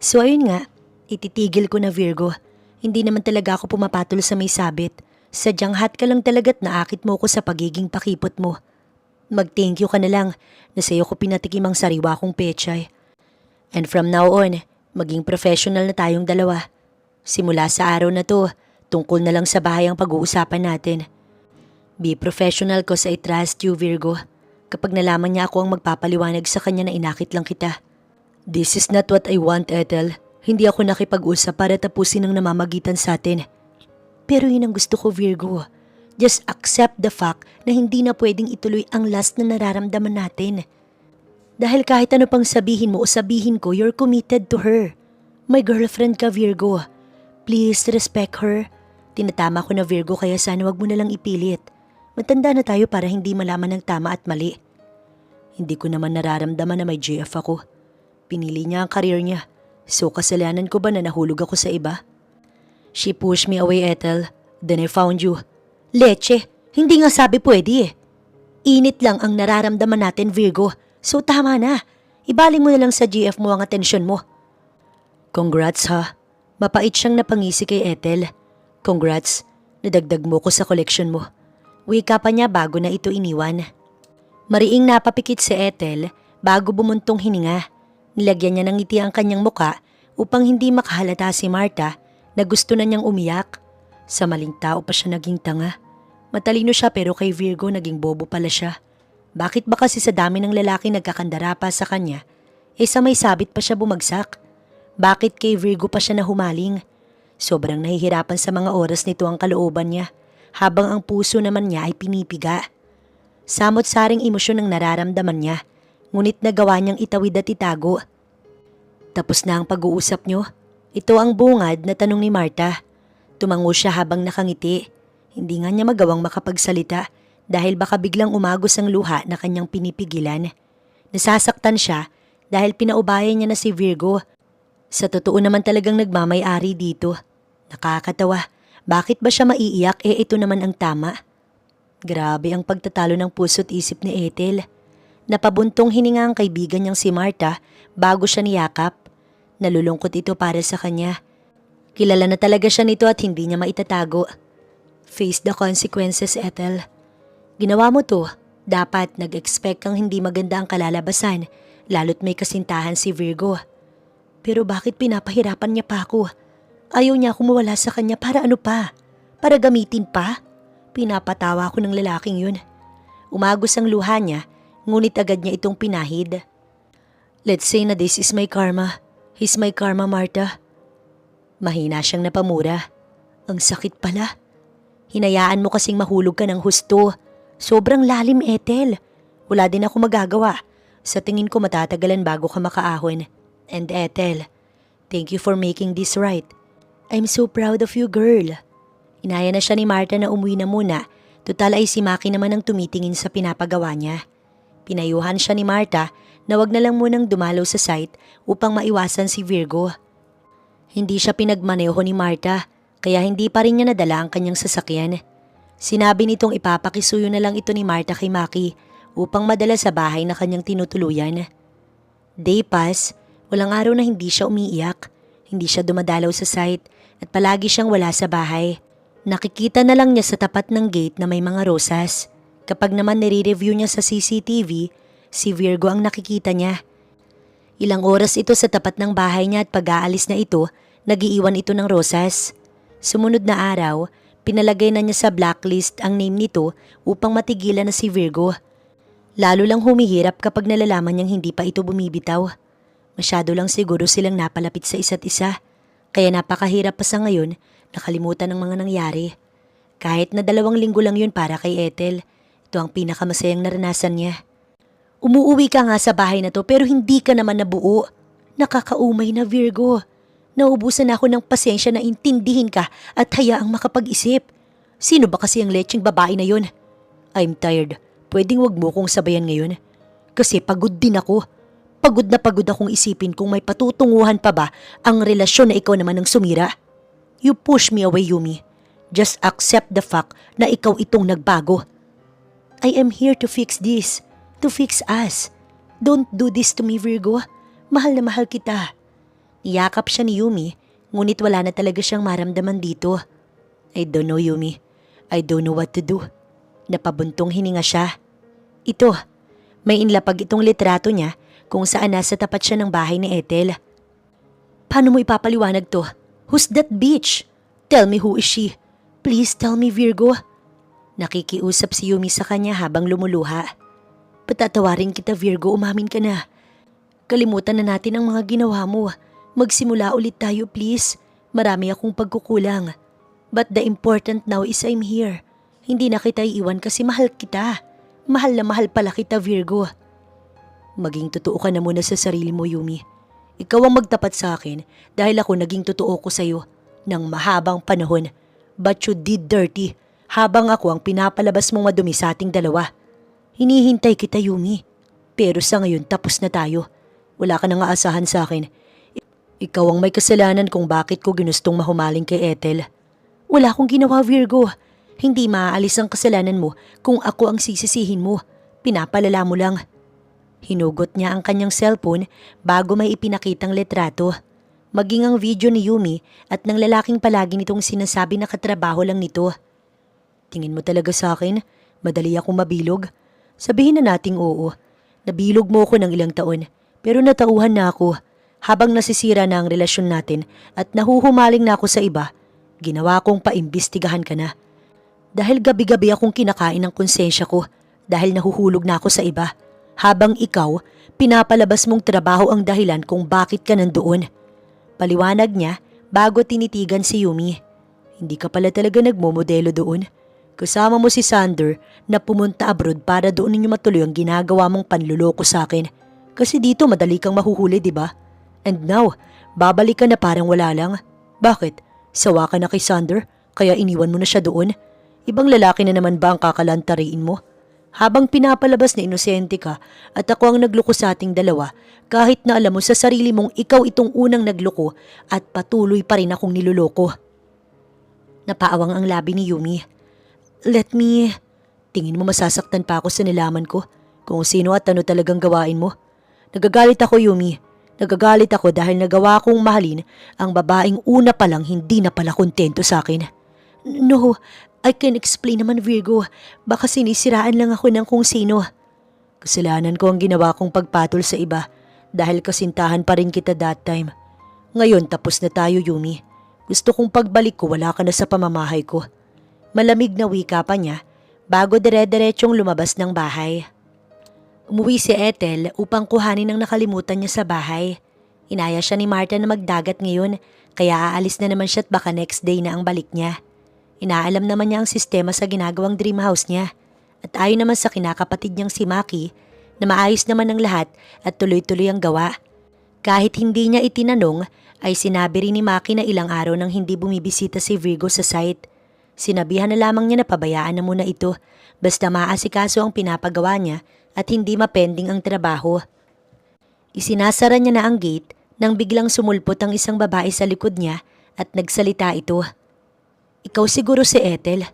So ayun nga, ititigil ko na Virgo. Hindi naman talaga ako pumapatol sa may sabit. Sadyang hot ka lang talaga't naakit mo ko sa pagiging pakipot mo. Mag-thank you ka na lang na sa'yo ko pinatikim ang sariwa kong pechay. And from now on, maging professional na tayong dalawa. Simula sa araw na to, tungkol na lang sa bahay ang pag-uusapan natin. Be professional ko sa I trust you, Virgo. Kapag nalaman niya ako ang magpapaliwanag sa kanya na inakit lang kita. This is not what I want, Ethel. Hindi ako nakipag-usap para tapusin ang namamagitan sa atin. Pero yun ang gusto ko, Virgo. Just accept the fact na hindi na pwedeng ituloy ang last na nararamdaman natin. Dahil kahit ano pang sabihin mo o sabihin ko, you're committed to her. My girlfriend ka, Virgo. Please respect her. Tinatama ko na, Virgo, kaya sana wag mo nalang ipilit. Matanda na tayo para hindi malaman ng tama at mali. Hindi ko naman nararamdaman na may GF ako. Pinili niya ang karir niya. So kasalanan ko ba na nahulog ako sa iba? She pushed me away, Ethel. Then I found you. Leche, hindi nga sabi pwede eh. Init lang ang nararamdaman natin, Virgo. So tama na. Ibaling mo na lang sa GF mo ang atensyon mo. Congrats ha. Mapait siyang napangisi kay Ethel. Congrats. Nadagdag mo ko sa collection mo. Wika pa niya bago na ito iniwan. Mariing napapikit si Ethel bago bumuntong hininga. Nilagyan niya ng ngiti ang kanyang muka upang hindi makahalata si Marta na gusto na niyang umiyak. Sa maling tao pa siya naging tanga. Matalino siya pero kay Virgo naging bobo pala siya. Bakit ba kasi sa dami ng lalaki nagkakandara pa sa kanya, sa may sabit pa siya bumagsak? Bakit kay Virgo pa siya nahumaling? Sobrang nahihirapan sa mga oras nito ang kalooban niya, habang ang puso naman niya ay pinipiga. Samot-saring emosyon ang nararamdaman niya, ngunit nagawa niyang itawid at itago. Tapos na ang pag-uusap niyo? Ito ang bungad na tanong ni Marta. Tumango siya habang nakangiti. Hindi nga niya magawang makapagsalita dahil baka biglang umagos ang luha na kanyang pinipigilan. Nasasaktan siya dahil pinaubayan niya na si Virgo. Sa totoo naman talagang nagmamay-ari dito. Nakakatawa. Bakit ba siya maiiyak ito naman ang tama? Grabe ang pagtatalo ng puso't isip ni Ethel. Napabuntong hininga ang kaibigan niyang si Marta bago siya niyakap. Nalulungkot ito para sa kanya. Kilala na talaga siya nito at hindi niya maitatago. Face the consequences, Ethel. Ginawa mo to. Dapat nag-expect kang hindi maganda ang kalalabasan, lalo't may kasintahan si Virgo. Pero bakit pinapahirapan niya pa ako? Ayaw niya akong mawala sa kanya para ano pa? Para gamitin pa? Pinapatawa ko ng lalaking yun. Umagos ang luha niya, ngunit agad niya itong pinahid. Let's say na this is my karma. He's my karma, Marta. Mahina siyang napamura. Ang sakit pala. Hinayaan mo kasing mahulog ka ng husto. Sobrang lalim, Ethel. Wala din ako magagawa. Sa tingin ko matatagalan bago ka makaahon. And Ethel, thank you for making this right. I'm so proud of you, girl. Inaya na siya ni Marta na umuwi na muna. Tutal ay si Maki naman ang tumitingin sa pinapagawa niya. Pinayuhan siya ni Marta na wag na lang munang dumalaw sa site upang maiwasan si Virgo. Hindi siya pinagmaneho ni Marta, kaya hindi pa rin niya nadala ang kanyang sasakyan. Sinabi nitong ipapakisuyo na lang ito ni Marta kay Maki upang madala sa bahay na kanyang tinutuluyan. Day pass, walang araw na hindi siya umiiyak. Hindi siya dumadalaw sa site at palagi siyang wala sa bahay. Nakikita na lang niya sa tapat ng gate na may mga rosas. Kapag naman nire-review niya sa CCTV, si Virgo ang nakikita niya. Ilang oras ito sa tapat ng bahay niya at pag-aalis na ito, nag-iiwan ito ng rosas. Sumunod na araw, pinalagay na niya sa blacklist ang name nito upang matigilan na si Virgo. Lalo lang humihirap kapag nalalaman niyang hindi pa ito bumibitaw. Masyado lang siguro silang napalapit sa isa't isa, kaya napakahirap pa sa ngayon nakalimutan ng mga nangyari. Kahit na 2 linggo lang yun para kay Ethel, ito ang pinakamasayang naranasan niya. Umuuwi ka nga sa bahay na to pero hindi ka naman nabuo. Nakakaumay na, Virgo. Naubusan ako ng pasensya na intindihin ka at hayaang makapag-isip. Sino ba kasi ang lecheng babae na yun? I'm tired. Pwedeng wag mo kong sabayan ngayon. Kasi pagod din ako. Pagod na pagod akong isipin kung may patutunguhan pa ba ang relasyon na ikaw naman ang sumira. You push me away, Yumi. Just accept the fact na ikaw itong nagbago. I am here to fix this. To fix us. Don't do this to me, Virgo. Mahal na mahal kita. Niyakap siya ni Yumi, ngunit wala na talaga siyang maramdaman dito. I don't know, Yumi. I don't know what to do. Napabuntong hininga siya. Ito, may inlapag itong litrato niya kung saan nasa tapat siya ng bahay ni Ethel. Paano mo ipapaliwanag to? Who's that bitch? Tell me who is she. Please tell me, Virgo. Nakikiusap si Yumi sa kanya habang lumuluha. Patatawarin kita, Virgo, umamin ka na. Kalimutan na natin ang mga ginawa mo. Magsimula ulit tayo, please. Marami akong pagkukulang. But the important now is I'm here. Hindi na kita iiwan kasi mahal kita. Mahal na mahal pala kita, Virgo. Maging totoo ka na muna sa sarili mo, Yumi. Ikaw ang magtapat sa akin dahil ako naging totoo ko sa'yo ng mahabang panahon. But you did dirty habang ako ang pinapalabas mong madumi sa ating dalawa. Hinihintay kita, Yumi. Pero sa ngayon tapos na tayo. Wala ka nang aasahan sa akin. Ikaw ang may kasalanan kung bakit ko ginustong mahumaling kay Ethel. Wala akong ginawa, Virgo. Hindi maaalis ang kasalanan mo kung ako ang sisisihin mo. Pinapalala mo lang. Hinugot niya ang kanyang cellphone bago may ipinakitang litrato. Maging ang video ni Yumi at ng lalaking palagi nitong sinasabi na katrabaho lang nito. Tingin mo talaga sa akin? Madali akong mabilog? Sabihin na nating oo. Nabilog mo ko ng ilang taon pero natauhan na ako. Habang nasisira na ang relasyon natin at nahuhumaling na ako sa iba, ginawa kong paimbestigahan ka na. Dahil gabi-gabi akong kinakain ng konsensya ko dahil nahuhulog na ako sa iba. Habang ikaw, pinapalabas mong trabaho ang dahilan kung bakit ka nandoon. Paliwanag niya bago tinitigan si Yumi. Hindi ka pala talaga nagmomodelo doon. Kasama mo si Sander na pumunta abroad para doon ninyo matuloy ang ginagawa mong panluloko sa akin. Kasi dito madali kang mahuhuli, di ba? And now, babalik ka na parang wala lang. Bakit? Sawa ka na kay Sander kaya iniwan mo na siya doon? Ibang lalaki na naman ba ang kakalantariin mo? Habang pinapalabas na inosente ka at ako ang nagloko sa ating dalawa, kahit na alam mo sa sarili mong ikaw itong unang nagloko at patuloy pa rin akong niloloko. Napaawang ang labi ni Yumi. Let me... Tingin mo masasaktan pa ako sa nalaman ko kung sino at ano talagang gawain mo? Nagagalit ako, Yumi. Nagagalit ako dahil nagawa kong mahalin ang babaeng una pa lang hindi na pala kontento sa akin. No, I can explain naman, Virgo. Baka sinisiraan lang ako ng kung sino. Kasalanan ko ang ginawa kong pagpatol sa iba dahil kasintahan pa rin kita that time. Ngayon tapos na tayo, Yumi. Gusto kong pagbalik ko wala ka na sa pamamahay ko. Malamig na wika pa niya bago dire-diretsyong lumabas ng bahay. Umuwi si Ethel upang kuhanin ang nakalimutan niya sa bahay. Inaya siya ni Marta na magdagat ngayon kaya aalis na naman siya at baka next day na ang balik niya. Inaalam naman niya ang sistema sa ginagawang dream house niya at ayon naman sa kinakapatid niyang si Maki na maayos naman ang lahat at tuloy-tuloy ang gawa. Kahit hindi niya itinanong ay sinabi rin ni Maki na ilang araw nang hindi bumibisita si Virgo sa site. Sinabihan na lamang niya na pabayaan na muna ito basta maasikaso ang pinapagawa niya at hindi mapending ang trabaho. Isinasara niya na ang gate nang biglang sumulpot ang isang babae sa likod niya at nagsalita ito. Ikaw siguro si Ethel?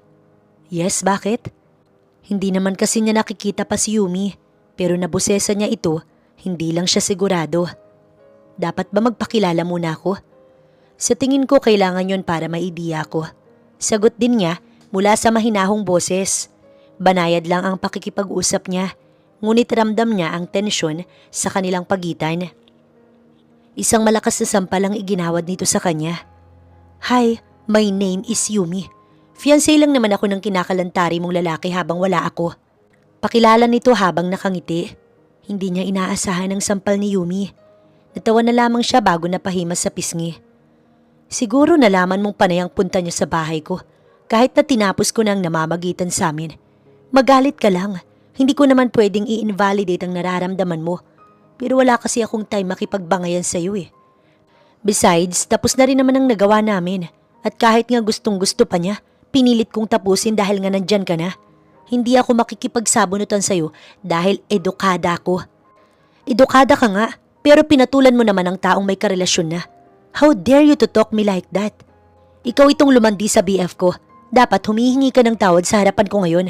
Yes, bakit? Hindi naman kasi niya nakikita pa si Yumi pero nabusesa niya ito, hindi lang siya sigurado. Dapat ba magpakilala muna ako? Sa tingin ko kailangan yon para maidiya ko. Sagot din niya mula sa mahinahong boses. Banayad lang ang pakikipag-usap niya, ngunit ramdam niya ang tensyon sa kanilang pagitan. Isang malakas na sampal ang iginawad nito sa kanya. Hi, my name is Yumi. Fiancé lang naman ako ng kinakalantari mong lalaki habang wala ako. Pakilala nito habang nakangiti. Hindi niya inaasahan ang sampal ni Yumi. Natawa na lamang siya bago napahimas sa pisngi. Siguro nalaman mong panay ang punta niya sa bahay ko kahit na tinapos ko nang namamagitan sa amin. Magalit ka lang. Hindi ko naman pwedeng i-invalidate ang nararamdaman mo. Pero wala kasi akong time makipagbangayan sa iyo eh. Besides, tapos na rin naman ang nagawa namin. At kahit nga gustong gusto pa niya, pinilit kong tapusin dahil nga nandyan ka na. Hindi ako makikipagsabunutan sa iyo dahil edukada ako. Edukada ka nga, pero pinatulan mo naman ang taong may karelasyon na. How dare you to talk me like that? Ikaw itong lumandi sa BF ko. Dapat humihingi ka ng tawad sa harapan ko ngayon.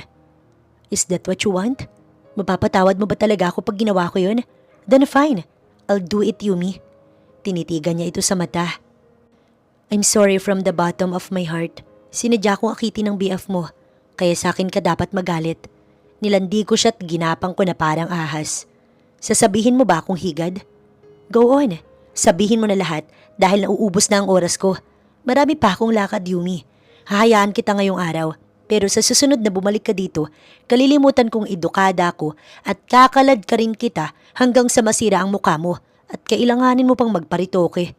Is that what you want? Mapapatawad mo ba talaga ako pag ginawa ko yun? Then fine, I'll do it, Yumi. Tinitigan niya ito sa mata. I'm sorry from the bottom of my heart. Sinadya kong akitin ng BF mo, kaya sa akin ka dapat magalit. Nilandi ko siya at ginapang ko na parang ahas. Sasabihin mo ba akong higad? Go on, sabihin mo na lahat dahil nauubos na ang oras ko. Marami pa akong lakad, Yumi. Hahayaan kita ngayong araw. Pero sa susunod na bumalik ka dito, kalilimutan kong edukada ako at kakalad ka rin kita hanggang sa masira ang mukha mo at kailanganin mo pang magparitoke.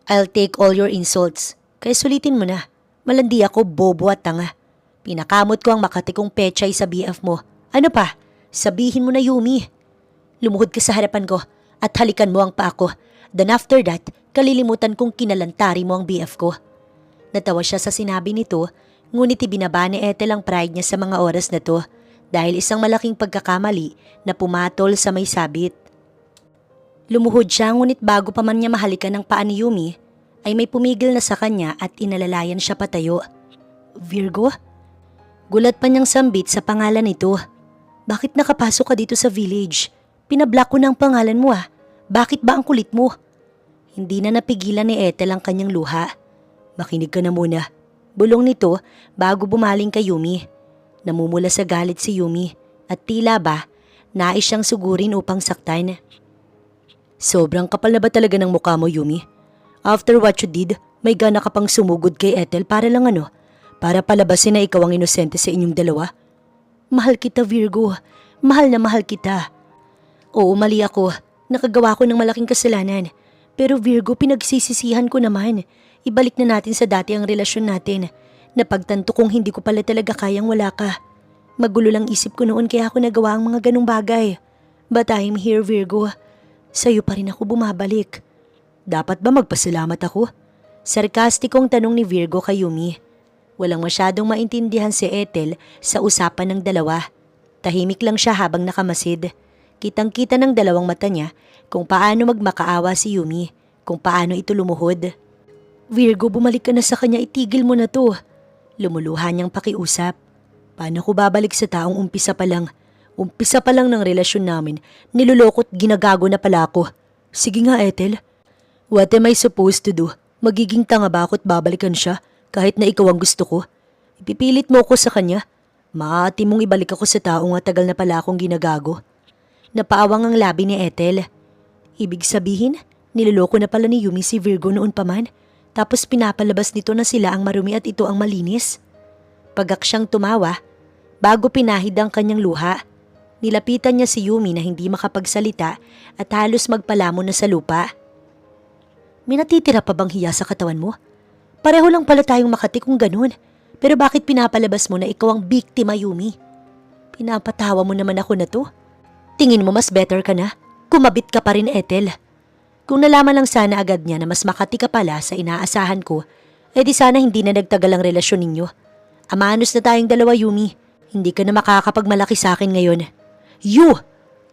I'll take all your insults. Kaya sulitin mo na. Malandi ako, bobo at tanga. Pinakamot ko ang makatikong pechay sa BF mo. Ano pa? Sabihin mo na, Yumi. Lumuhod ka sa harapan ko at halikan mo ang paa ko. Then after that, kalilimutan kong kinalantari mo ang BF ko. Natawa siya sa sinabi nito, ngunit ibinaba ni Ethel ang pride niya sa mga oras na to dahil isang malaking pagkakamali na pumatol sa may sabit. Lumuhod siya ngunit bago pa man niya mahalikan ang paa ni Yumi, ay may pumigil na sa kanya at inalalayan siya patayo. Virgo? Gulat pa niyang sambit sa pangalan nito. Bakit nakapasok ka dito sa village? Pinablock ko na ang pangalan mo ah. Bakit ba ang kulit mo? Hindi na napigilan ni Ethel ang kanyang luha. Makinig ka na muna. Bulong nito bago bumaling kay Yumi. Namumula sa galit si Yumi at tila ba nais siyang sugurin upang saktan. Sobrang kapal na ba talaga ng mukha mo, Yumi? After what you did, may gana ka pang sumugod kay Ethel para lang ano? para palabasin na ikaw ang inosente sa inyong dalawa? Mahal kita, Virgo. Mahal na mahal kita. Oo, mali ako. Nakagawa ko ng malaking kasalanan. Pero Virgo, pinagsisisihan ko naman. Ibalik na natin sa dati ang relasyon natin. Napagtanto kong hindi ko pala talaga kayang wala ka. Magulo lang isip ko noon kaya ako nagawa ang mga ganong bagay. But I'm here, Virgo. Sa'yo pa rin ako bumabalik. Dapat ba magpasalamat ako? Sarkastikong tanong ni Virgo kay Yumi. Walang masyadong maintindihan si Ethel sa usapan ng dalawa. Tahimik lang siya habang nakamasid. Kitang-kita ng dalawang mata niya kung paano magmakaawa si Yumi, kung paano ito lumuhod. Virgo, bumalik ka na sa kanya, itigil mo na to. Lumuluha niyang pakiusap. Paano ko babalik sa taong umpisa pa lang? Umpisa pa lang ng relasyon namin, nilulokot ginagago na pala ako. Sige nga, Ethel. What am I supposed to do? Magiging tanga ba ako't babalikan siya kahit na ikaw ang gusto ko? Ipipilit mo ko sa kanya. Maaati mong ibalik ako sa taong matagal na pala akong ginagago. Napaawang ang labi ni Ethel. Ibig sabihin, niloloko na pala ni Yumi si Virgo noon pa man, tapos pinapalabas nito na sila ang marumi at ito ang malinis. Pagak siyang tumawa, bago pinahid ang kanyang luha, nilapitan niya si Yumi na hindi makapagsalita at halos magpalamon na sa lupa. May natitira pa bang hiya sa katawan mo? Pareho lang pala tayong Makati kung ganun. Pero bakit pinapalabas mo na ikaw ang biktima, Yumi? Pinapatawa mo naman ako na to. Tingin mo mas better ka na? Kumabit ka pa rin, Ethel. Kung nalaman lang sana agad niya na mas Makati ka pala sa inaasahan ko, edi sana hindi na nagtagal ang relasyon ninyo. Amanos na tayong dalawa, Yumi. Hindi ka na makakapagmalaki sa akin ngayon. You!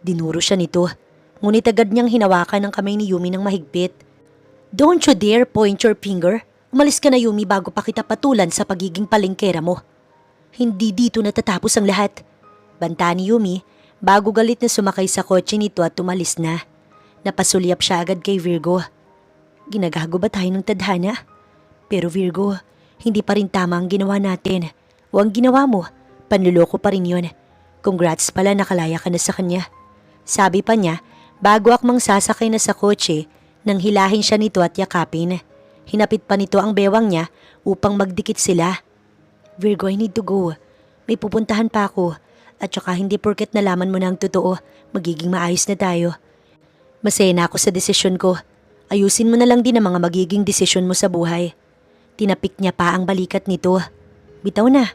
Dinuro siya nito. Ngunit agad niyang hinawakan ang kamay ni Yumi ng mahigpit. Don't you dare point your finger. Umalis ka na, Yumi, bago pa kita patulan sa pagiging palengkera mo. Hindi dito natatapos ang lahat. Banta ni Yumi bago galit na sumakay sa kotse nito at tumalis na. Napasulyap siya agad kay Virgo. Ginagago ba tayo ng tadhana? Pero Virgo, hindi pa rin tama ang ginawa natin. O ang ginawa mo, panluloko pa rin yun. Congrats pala, nakalaya ka na sa kanya. Sabi pa niya bago akmang sasakay na sa kotse nang hilahin siya nito at yakapin. Hinapit pa nito ang bewang niya upang magdikit sila. Virgo, I need to go. May pupuntahan pa ako. At saka hindi porket nalaman mo na ang totoo, magiging maayos na tayo. Masaya na ako sa desisyon ko. Ayusin mo na lang din ang mga magiging desisyon mo sa buhay. Tinapik niya pa ang balikat nito. Bitaw na.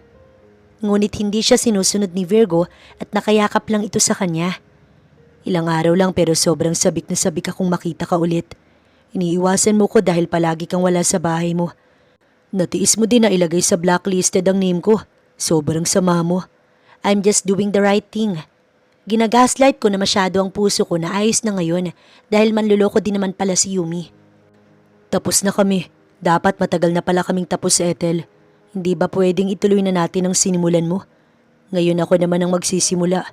Ngunit hindi siya sinusunod ni Virgo at nakayakap lang ito sa kanya. Ilang araw lang pero sobrang sabik na sabik akong makita ka ulit. Iniiwasan mo ko dahil palagi kang wala sa bahay mo. Natiis mo din na ilagay sa blacklisted ang name ko. Sobrang sama mo. I'm just doing the right thing. Ginagaslight ko na masyado ang puso ko na ayos na ngayon dahil manluloko din naman pala si Yumi. Tapos na kami. Dapat matagal na pala kaming tapos, Ethel. Hindi ba pwedeng ituloy na natin ang sinimulan mo? Ngayon ako naman ang magsisimula.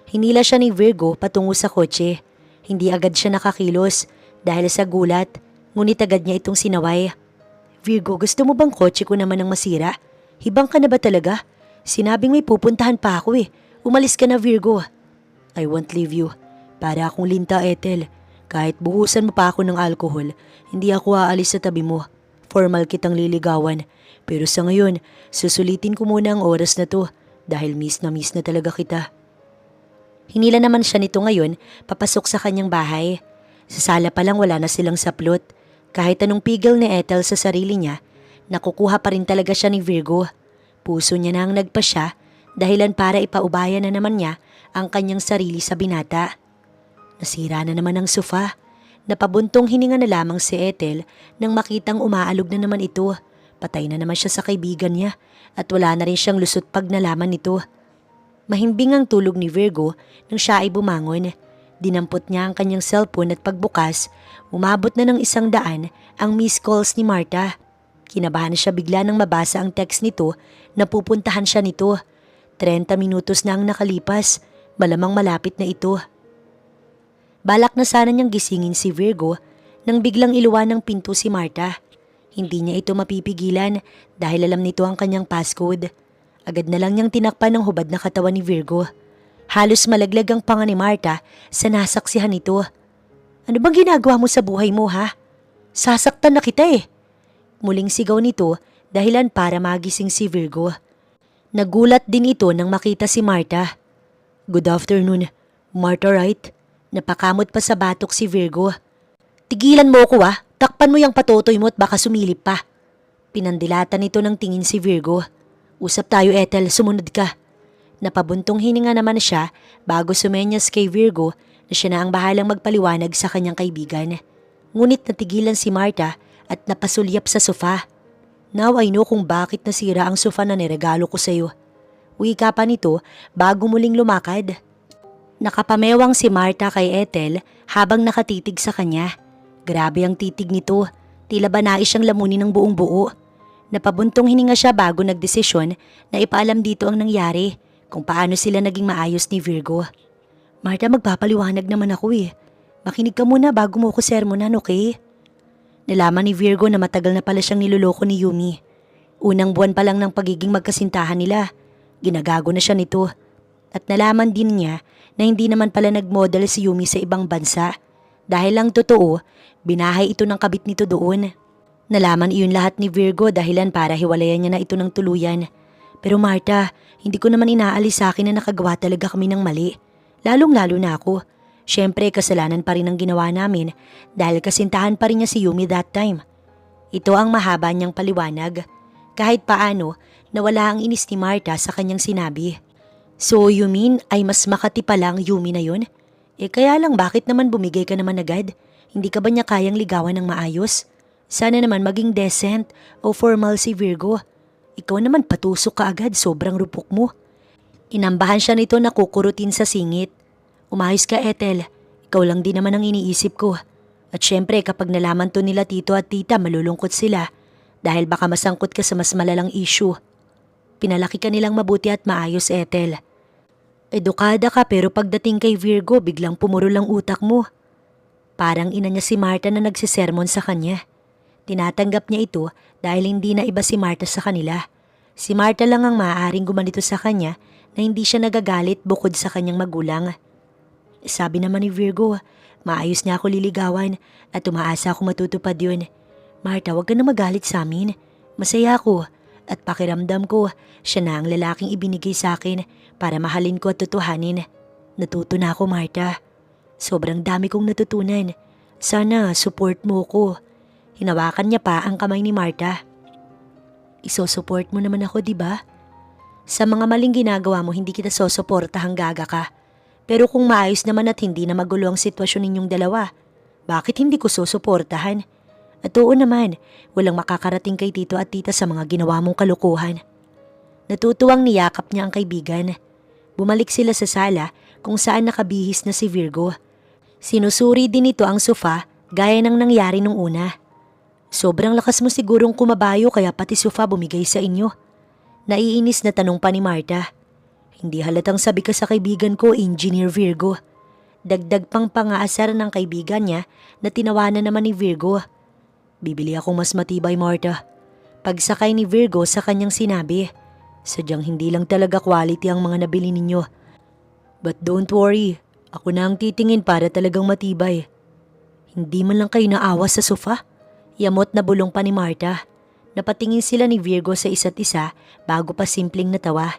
Hinila siya ni Virgo patungo sa kotse. Hindi agad siya nakakilos dahil sa gulat, ngunit agad niya itong sinaway. Virgo, gusto mo bang kotse ko naman ang masira? Hibang ka na ba talaga? Sinabing may pupuntahan pa ako eh. Umalis ka na, Virgo. I won't leave you. Para akong linta, Ethel. Kahit buhusan mo pa ako ng alkohol, hindi ako aalis sa tabi mo. Formal kitang liligawan. Pero sa ngayon, susulitin ko muna ang oras na to dahil miss na talaga kita. Hinila naman siya nito ngayon papasok sa kanyang bahay. Sa sala pa lang wala na silang saplot. Kahit anong pigil ni Ethel sa sarili niya, nakukuha pa rin talaga siya ni Virgo. Puso niya na ang nagpasya dahilan para ipaubaya na naman niya ang kanyang sarili sa binata. Nasira na naman ang sofa. Napabuntong hininga na lamang si Ethel nang makitang umaalog na naman ito. Patay na naman siya sa kaibigan niya at wala na rin siyang lusot pag nalaman nito. Mahimbing ang tulog ni Virgo nang siya ay bumangon. Dinampot niya ang kanyang cellphone at pagbukas, umabot na ng 100 ang missed calls ni Marta. Kinabahan siya bigla nang mabasa ang text nito na pupuntahan siya nito. 30 minutos na ang nakalipas, malamang malapit na ito. Balak na sana niyang gisingin si Virgo nang biglang iluwan ng pinto si Marta. Hindi niya ito mapipigilan dahil alam nito ang kanyang passcode. Agad na lang niyang tinakpan ang hubad na katawan ni Virgo. Halos malaglag ang panga ni Marta sa nasaksihan nito. Ano bang ginagawa mo sa buhay mo, ha? Sasaktan na kita eh. Muling sigaw nito dahilan para magising si Virgo. Nagulat din ito nang makita si Marta. "Good afternoon, Marta, right?" Napakamot pa sa batok si Virgo. "Tigilan mo ko takpan mo yung patotoy mo at baka sumilip pa." Pinandilatan nito ng tingin si Virgo. "Usap tayo, Ethel, sumunod ka." Napabuntong hininga naman siya bago sumenyas kay Virgo na siya na ang bahalang magpaliwanag sa kanyang kaibigan. Ngunit natigilan si Marta at napasulyap sa sofa. "Now I know kung bakit nasira ang sofa na niregalo ko sa'yo." Wika pa nito bago muling lumakad. Nakapamewang si Marta kay Ethel habang nakatitig sa kanya. Grabe ang titig nito, tila ba nais siyang lamunin ng buong buo. Napabuntong hininga siya bago nagdesisyon na ipaalam dito ang nangyari, kung paano sila naging maayos ni Virgo. "Marta, magpapaliwanag naman ako Makinig ka muna bago mo ko sermonan, okay?" Nalaman ni Virgo na matagal na pala siyang niloloko ni Yumi. Unang buwan pa lang ng pagiging magkasintahan nila, ginagago na siya nito. At nalaman din niya na hindi naman pala nagmodel si Yumi sa ibang bansa. Dahil lang totoo, binahay ito ng kabit nito doon. Nalaman iyon lahat ni Virgo dahilan para hiwalayan niya na ito ng tuluyan. "Pero Marta, hindi ko naman inaalis sa akin na nakagawa talaga kami ng mali. Lalong-lalo na ako. Siyempre, kasalanan pa rin ang ginawa namin dahil kasintahan pa rin niya si Yumi that time." Ito ang mahaba niyang paliwanag. Kahit paano, nawala ang inis ni Marta sa kanyang sinabi. "So you mean ay mas makati pa lang Yumi na yun? Kaya lang bakit naman bumigay ka naman agad? Hindi ka ba niya kayang ligawan ng maayos? Sana naman maging decent o formal si Virgo. Ikaw naman patusok ka agad, sobrang rupok mo." Inambahan siya nito na kukurutin sa singit. "Umayos ka, Ethel. Ikaw lang din naman ang iniisip ko. At syempre kapag nalaman to nila tito at tita, malulungkot sila dahil baka masangkot ka sa mas malalang issue. Pinalaki ka nilang mabuti at maayos, Ethel. Edukada ka pero pagdating kay Virgo, biglang pumuro lang utak mo." Parang ina niya si Marta na nagsisermon sa kanya. Tinatanggap niya ito dahil hindi na iba si Marta sa kanila. Si Marta lang ang maaaring gumanito sa kanya na hindi siya nagagalit bukod sa kanyang magulang. Sabi naman ni Virgo, maayos niya ako liligawan at umaasa akong matutupad yun. "Marta, wag ka na magalit sa amin. Masaya ako at pakiramdam ko siya na ang lalaking ibinigay sa akin para mahalin ko at tutuhanin. Natuto na ako, Marta. Sobrang dami kong natutunan. Sana support mo ko." Hinawakan niya pa ang kamay ni Marta. "Isosupport mo naman ako, di ba? Sa mga maling ginagawa mo, hindi kita sosuportahang gaga ka. Pero kung maayos naman at hindi na magulo ang sitwasyon ninyong dalawa, bakit hindi ko susuportahan? At oo naman, walang makakarating kay tito at tita sa mga ginawa mong kalukuhan." Natutuwang niyakap niya ang kaibigan. Bumalik sila sa sala kung saan nakabihis na si Virgo. Sinusuri din ito ang sofa gaya ng nangyari nung una. "Sobrang lakas mo sigurong kumabayo kaya pati sofa bumigay sa inyo." Naiinis na tanong pa ni Marta. "Hindi halatang sabi ka sa kaibigan ko, Engineer Virgo." Dagdag pang pangaasar ng kaibigan niya na tinawanan naman ni Virgo. "Bibili akong mas matibay, Marta." Pagsakay ni Virgo sa kanyang sinabi, "Sadyang hindi lang talaga quality ang mga nabili ninyo. But don't worry, ako na ang titingin para talagang matibay." "Hindi man lang kayo naawa sa sofa?" Yamot na bulong pa ni Marta. Napatingin sila ni Virgo sa isa't isa bago pa simpleng natawa.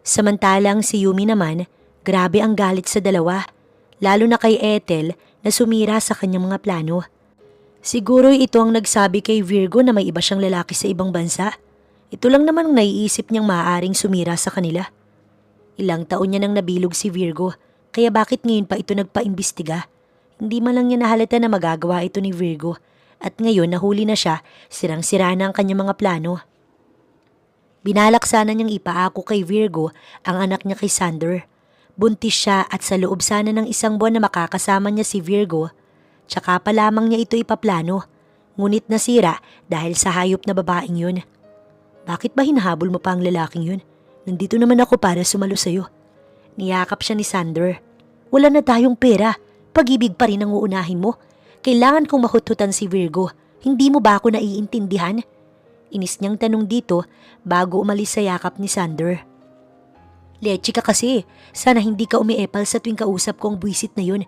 Samantalang si Yumi naman, grabe ang galit sa dalawa, lalo na kay Ethel na sumira sa kanyang mga plano. Siguro ito ang nagsabi kay Virgo na may iba siyang lalaki sa ibang bansa. Ito lang naman ang naiisip niyang maaaring sumira sa kanila. Ilang taon niya nang nabilog si Virgo, kaya bakit ngayon pa ito nagpaimbestiga? Hindi man lang niya nahalata na magagawa ito ni Virgo. At ngayon nahuli na siya, sirang-sira na ang kanyang mga plano. Binalak sana niyang ipaako kay Virgo ang anak niya kay Sander. Buntis siya at sa loob sana ng 1 buwan na makakasama niya si Virgo, tsaka pa lamang niya ito ipaplano. Ngunit nasira dahil sa hayop na babaeng yun. "Bakit ba hinahabol mo pa ang lalaking yun? Nandito naman ako para sumalo sa'yo." Niyakap siya ni Sander. "Wala na tayong pera, pag-ibig pa rin ang uunahin mo. Kailangan kong mahututan si Virgo. Hindi mo ba ako naiintindihan?" Inis niyang tanong dito bago umalis sa yakap ni Sander. "Leche ka kasi. Sana hindi ka umiepal sa tuwing kausap ko ang buwisit na yun.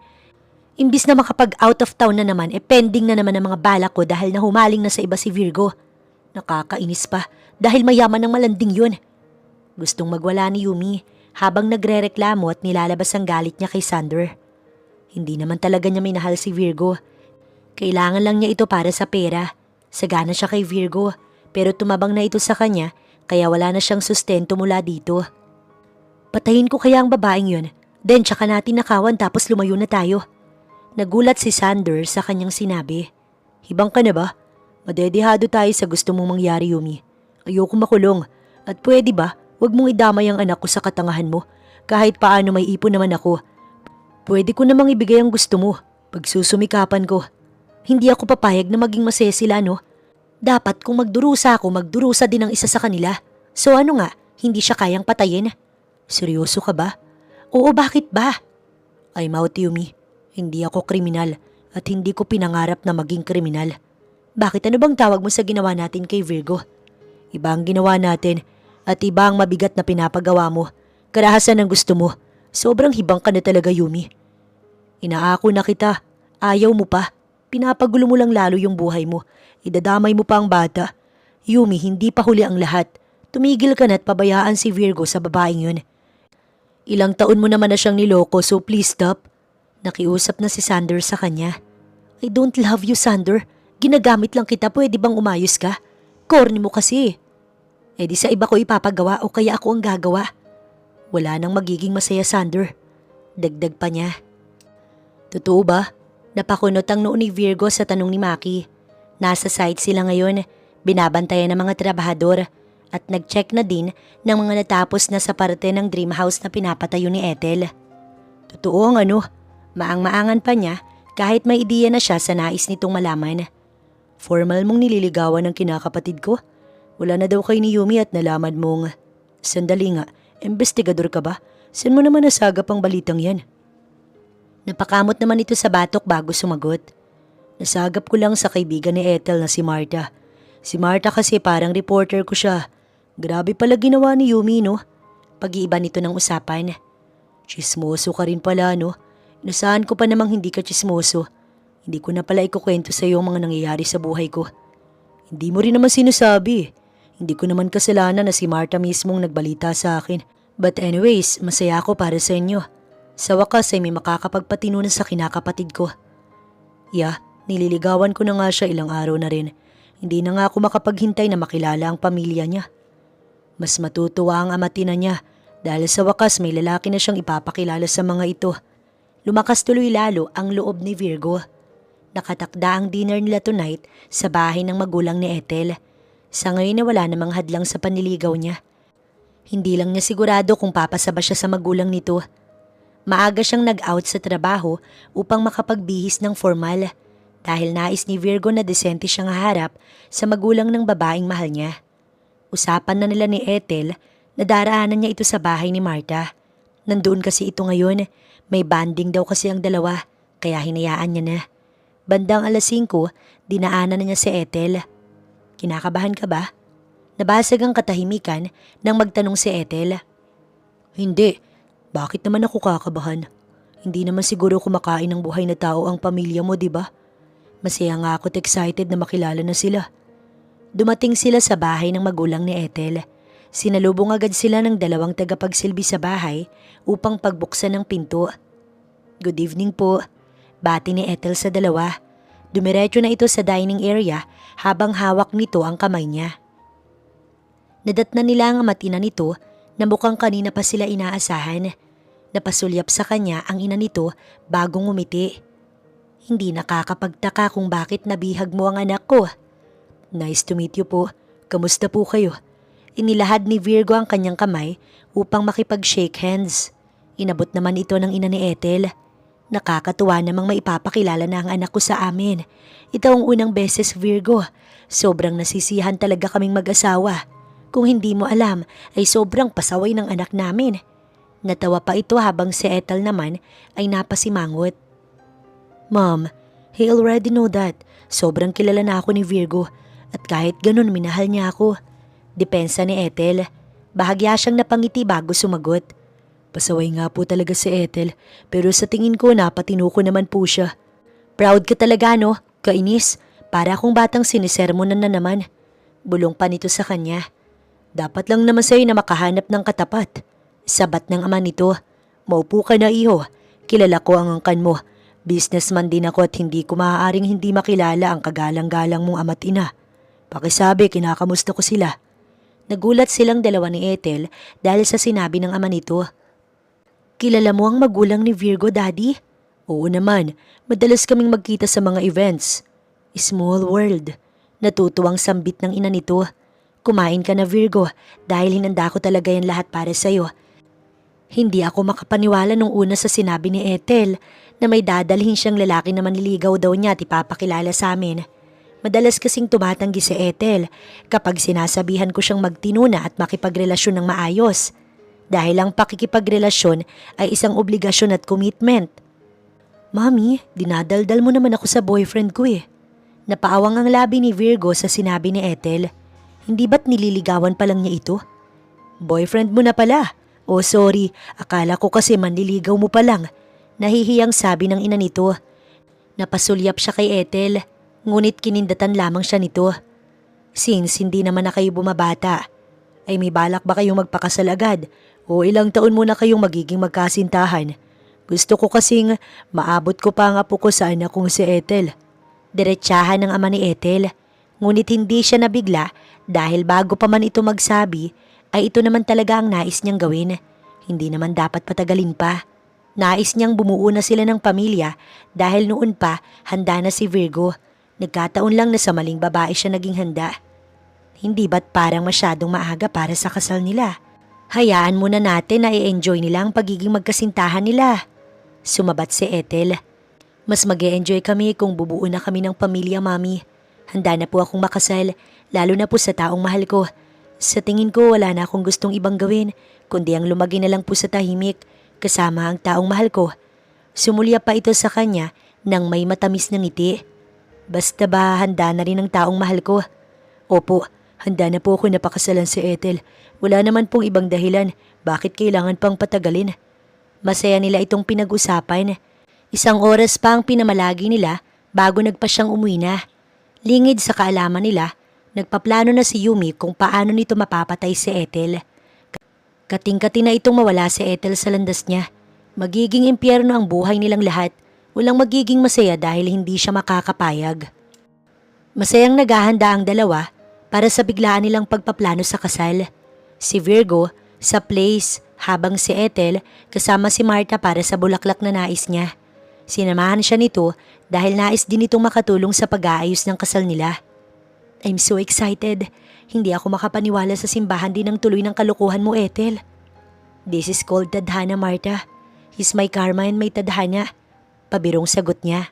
Imbis na makapag out of town na naman, pending na naman ang mga balak ko dahil nahumaling na sa iba si Virgo. Nakakainis pa dahil mayaman ng malanding yun. Gustong magwala ni Yumi habang nagrereklamo at nilalabas ang galit niya kay Sander. Hindi naman talaga niya minahal si Virgo. Kailangan lang niya ito para sa pera. Sagana siya kay Virgo pero tumabang na ito sa kanya kaya wala na siyang sustento mula dito. Patayin ko kaya ang babaeng yun, then tsaka natin nakawan tapos lumayo na tayo. Nagulat si Sander sa kanyang sinabi. Hibang ka na ba? Madedihado tayo sa gusto mong mangyari, Yumi. Ayoko makulong. At pwede ba, wag mong idamay ang anak ko sa katangahan mo. Kahit paano may ipon naman ako. Pwede ko namang ibigay ang gusto mo. Pagsusumikapan ko. Hindi ako papayag na maging masaya sila, no? Dapat kung magdurusa ako, magdurusa din ang isa sa kanila. So ano nga, hindi siya kayang patayin? Seryoso ka ba? Oo, bakit ba? I'm out, Yumi. Hindi ako kriminal at hindi ko pinangarap na maging kriminal. Bakit ano bang tawag mo sa ginawa natin kay Virgo? Iba ang ginawa natin at iba ang mabigat na pinapagawa mo. Karahasan ang gusto mo. Sobrang hibang ka na talaga, Yumi. Inaako na kita. Ayaw mo pa. Pinapagulo mo lang lalo yung buhay mo. Idadamay mo pa ang bata. Yumi, hindi pa huli ang lahat. Tumigil ka na at pabayaan si Virgo sa babaeng yun. Ilang taon mo naman na siyang niloko so please stop. Nakiusap na si Sander sa kanya. I don't love you, Sander. Ginagamit lang kita, pwede bang umayos ka? Corny mo kasi. Eh di sa iba ko ipapagawa o kaya ako ang gagawa. Wala nang magiging masaya, Sander. Dagdag pa niya. Totoo ba? Napakunot ang noo ni Virgo sa tanong ni Maki. Nasa site sila ngayon, binabantayan ng mga trabahador at nag-check na din ng mga natapos na sa parte ng dream house na pinapatayo ni Ethel. Totoo ang maang-maangan pa niya kahit may ideya na siya sa nais nitong malaman. Formal mong nililigawan ng kinakapatid ko? Wala na daw kay ni Yumi at nalaman mong… Sandali nga, investigador ka ba? Saan mo naman nasagap ang balitang yan? Napakamot naman ito sa batok bago sumagot. Nasagap ko lang sa kaibigan ni Ethel na si Marta. Si Marta kasi parang reporter ko siya. Grabe pala ginawa ni Yumi, no? Pag-iiba nito ng usapan. Chismoso ka rin pala, no? Inasahan ko pa namang hindi ka chismoso. Hindi ko na pala ikukwento sa iyo ang mga nangyayari sa buhay ko. Hindi mo rin naman sinasabi. Hindi ko naman kasalanan na si Marta mismong nagbalita sa akin. But anyways, masaya ako para sa inyo. Sa wakas ay may makakapagpatino na sa kinakapatid ko. Yeah, nililigawan ko na nga siya ilang araw na rin. Hindi na nga ako makapaghintay na makilala ang pamilya niya. Mas matutuwa ang amatina niya dahil sa wakas may lalaki na siyang ipapakilala sa mga ito. Lumakas tuloy lalo ang loob ni Virgo. Nakatakda ang dinner nila tonight sa bahay ng magulang ni Ethel. Sa ngayon na wala namang hadlang sa panliligaw niya. Hindi lang niya sigurado kung papasaba siya sa magulang nito. Maaga siyang nag-out sa trabaho upang makapagbihis ng formal dahil nais ni Virgo na desente siyang haharap sa magulang ng babaeng mahal niya. Usapan na nila ni Ethel na daraanan niya ito sa bahay ni Marta. Nandoon kasi ito ngayon, may banding daw kasi ang dalawa kaya hinayaan niya na. Bandang 5:00, dinaanan na niya si Ethel. Kinakabahan ka ba? Nabasag ang katahimikan nang magtanong si Ethel. Hindi. Bakit naman ako kakabahan? Hindi naman siguro kumakain ng buhay na tao ang pamilya mo, di ba? Masaya nga ako't excited na makilala na sila. Dumating sila sa bahay ng magulang ni Ethel. Sinalubong agad sila ng 2 tagapagsilbi sa bahay upang pagbuksan ng pinto. Good evening po. Bati ni Ethel sa 2. Dumiretso na ito sa dining area habang hawak nito ang kamay niya. Nadatnan nila ang matina nito na mukhang kanina pa sila inaasahan. Napasulyap sa kanya ang ina nito bago ngumiti. Hindi nakakapagtaka kung bakit nabihag mo ang anak ko. Nice to meet you po. Kamusta po kayo? Inilahad ni Virgo ang kanyang kamay upang makipag-shake hands. Inabot naman ito ng ina ni Ethel. Nakakatuwa namang maipapakilala na ang anak ko sa amin. Ito ang unang beses, Virgo. Sobrang nasisihan talaga kaming mag-asawa. Kung hindi mo alam, ay sobrang pasaway ng anak namin. Natawa pa ito habang si Ethel naman ay napasimangot. Mom, he already know that. Sobrang kilala na ako ni Virgo at kahit ganun minahal niya ako. Depensa ni Ethel. Bahagya siyang napangiti bago sumagot. Pasaway nga po talaga si Ethel pero sa tingin ko napatino ko naman po siya. Proud ka talaga no? Kainis. Para akong batang sinisermonan na naman. Bulong pa nito sa kanya. Dapat lang naman sa'yo na makahanap ng katapat. Sabat ng ama nito. Maupo ka na iho. Kilala ko ang angkan mo. Businessman din ako at hindi ko maaaring hindi makilala ang kagalang-galang mong ama't ina. Pakisabi, kinakamusta ko sila. Nagulat silang dalawa ni Ethel dahil sa sinabi ng ama nito. Kilala mo ang magulang ni Virgo, Daddy? Oo naman, madalas kaming magkita sa mga events. Small world. Natutuwang sambit ng ina nito. Kumain ka na, Virgo, dahil hinanda ko talaga yan lahat para sa'yo. Hindi ako makapaniwala nung una sa sinabi ni Ethel na may dadalhin siyang lalaki na manliligaw daw niya at ipapakilala sa amin. Madalas kasing tumatanggi si Ethel kapag sinasabihan ko siyang magtinuna at makipagrelasyon ng maayos. Dahil ang pakikipagrelasyon ay isang obligasyon at commitment. Mami, dinadaldal mo naman ako sa boyfriend ko eh. Napaawang ang labi ni Virgo sa sinabi ni Ethel. Hindi ba't nililigawan pa lang niya ito? Boyfriend mo na pala. Oh sorry, akala ko kasi manliligaw mo pa lang. Nahihiyang sabi ng ina nito. Napasulyap siya kay Ethel, ngunit kinindatan lamang siya nito. Since hindi naman na kayo bumabata, ay may balak ba kayong magpakasal agad o ilang taon muna kayong magiging magkasintahan? Gusto ko kasing maabot ko pa ang apo ko sa anak kong si Ethel. Diretsahan ng ama ni Ethel, ngunit hindi siya nabigla dahil bago pa man ito magsabi, ay ito naman talaga ang nais niyang gawin. Hindi naman dapat patagalin pa. Nais niyang bumuo na sila ng pamilya dahil noon pa handa na si Virgo. Nagkataon lang na sa maling babae siya naging handa. Hindi ba't parang masyadong maaga para sa kasal nila? Hayaan muna natin na i-enjoy nila ang pagiging magkasintahan nila. Sumabat si Ethel. Mas mag-e-enjoy kami kung bubuo na kami ng pamilya, Mami. Handa na po akong makasal, lalo na po sa taong mahal ko. Sa tingin ko wala na akong gustong ibang gawin, kundi ang lumagay na lang po sa tahimik, kasama ang taong mahal ko. Sumulya pa ito sa kanya nang may matamis na ngiti. Basta ba handa na rin ang taong mahal ko? Opo, handa na po ako napakasalan si Ethel. Wala naman pong ibang dahilan, bakit kailangan pang patagalin? Masaya nila itong pinag-usapan. 1 oras pa ang pinamalagi nila bago nagpa siyang umuwi na. Lingid sa kaalaman nila, nagpaplano na si Yumi kung paano nito mapapatay si Ethel. Kating-kati na itong mawala si Ethel sa landas niya. Magiging impyerno ang buhay nilang lahat. Walang magiging masaya dahil hindi siya makakapayag. Masayang naghahanda ang dalawa para sa biglaan nilang pagpaplano sa kasal. Si Virgo sa place habang si Ethel kasama si Marta para sa bulaklak na nais niya. Sinamahan siya nito dahil nais din itong makatulong sa pag-aayos ng kasal nila. I'm so excited. Hindi ako makapaniwala sa simbahan din ang tuloy ng kalokohan mo, Ethel. This is called tadhana, Marta. He's my karma and may tadhana. Pabirong sagot niya.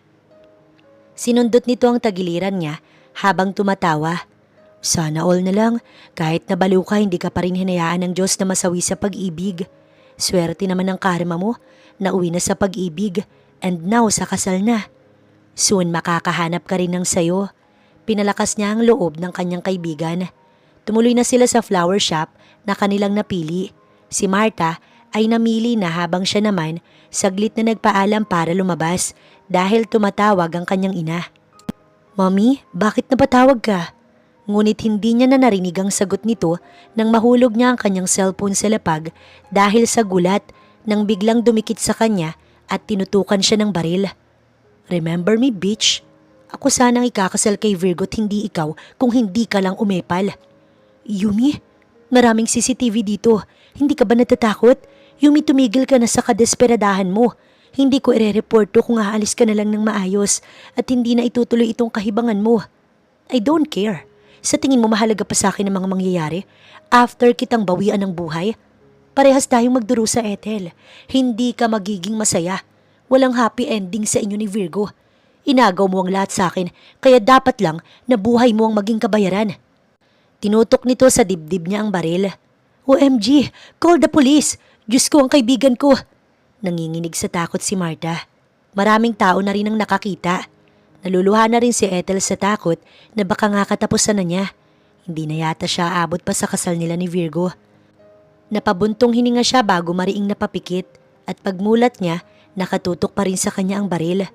Sinundot nito ang tagiliran niya habang tumatawa. Sana all na lang, kahit nabaliw ka hindi ka pa rin hinayaan ng Diyos na masawi sa pag-ibig. Swerte naman ang karma mo, nauwi na sa pag-ibig, and now sa kasal na. Soon makakahanap ka rin ng sayo. Pinalakas niya ang loob ng kanyang kaibigan. Tumuloy na sila sa flower shop na kanilang napili. Si Marta ay namili na habang siya naman saglit na nagpaalam para lumabas dahil tumatawag ang kanyang ina. Mommy, bakit napatawag ka? Ngunit hindi niya na narinig ang sagot nito nang mahulog niya ang kanyang cellphone sa lapag dahil sa gulat nang biglang dumikit sa kanya at tinutukan siya ng baril. Remember me, bitch? Ako sanang ikakasal kay Virgo at hindi ikaw kung hindi ka lang umepal. Yumi, maraming CCTV dito. Hindi ka ba natatakot? Yumi, tumigil ka na sa kadesperadahan mo. Hindi ko ire-report to kung aalis ka na lang ng maayos at hindi na itutuloy itong kahibangan mo. I don't care. Sa tingin mo mahalaga pa sa akin ang mga mangyayari after kitang bawian ng buhay? Parehas tayong magdurusa, Ethel. Hindi ka magiging masaya. Walang happy ending sa inyo ni Virgo. Inagaw mo ang lahat sa akin, kaya dapat lang na buhay mo ang maging kabayaran. Tinutok nito sa dibdib niya ang baril. OMG, call the police! Diyos ko, ang kaibigan ko! Nanginginig sa takot si Marta. Maraming tao na rin ang nakakita. Naluluha na rin si Ethel sa takot na baka nga katapusan na niya. Hindi na yata siya aabot pa sa kasal nila ni Virgo. Napabuntong hininga siya bago mariing napapikit at pagmulat niya, nakatutok pa rin sa kanya ang baril.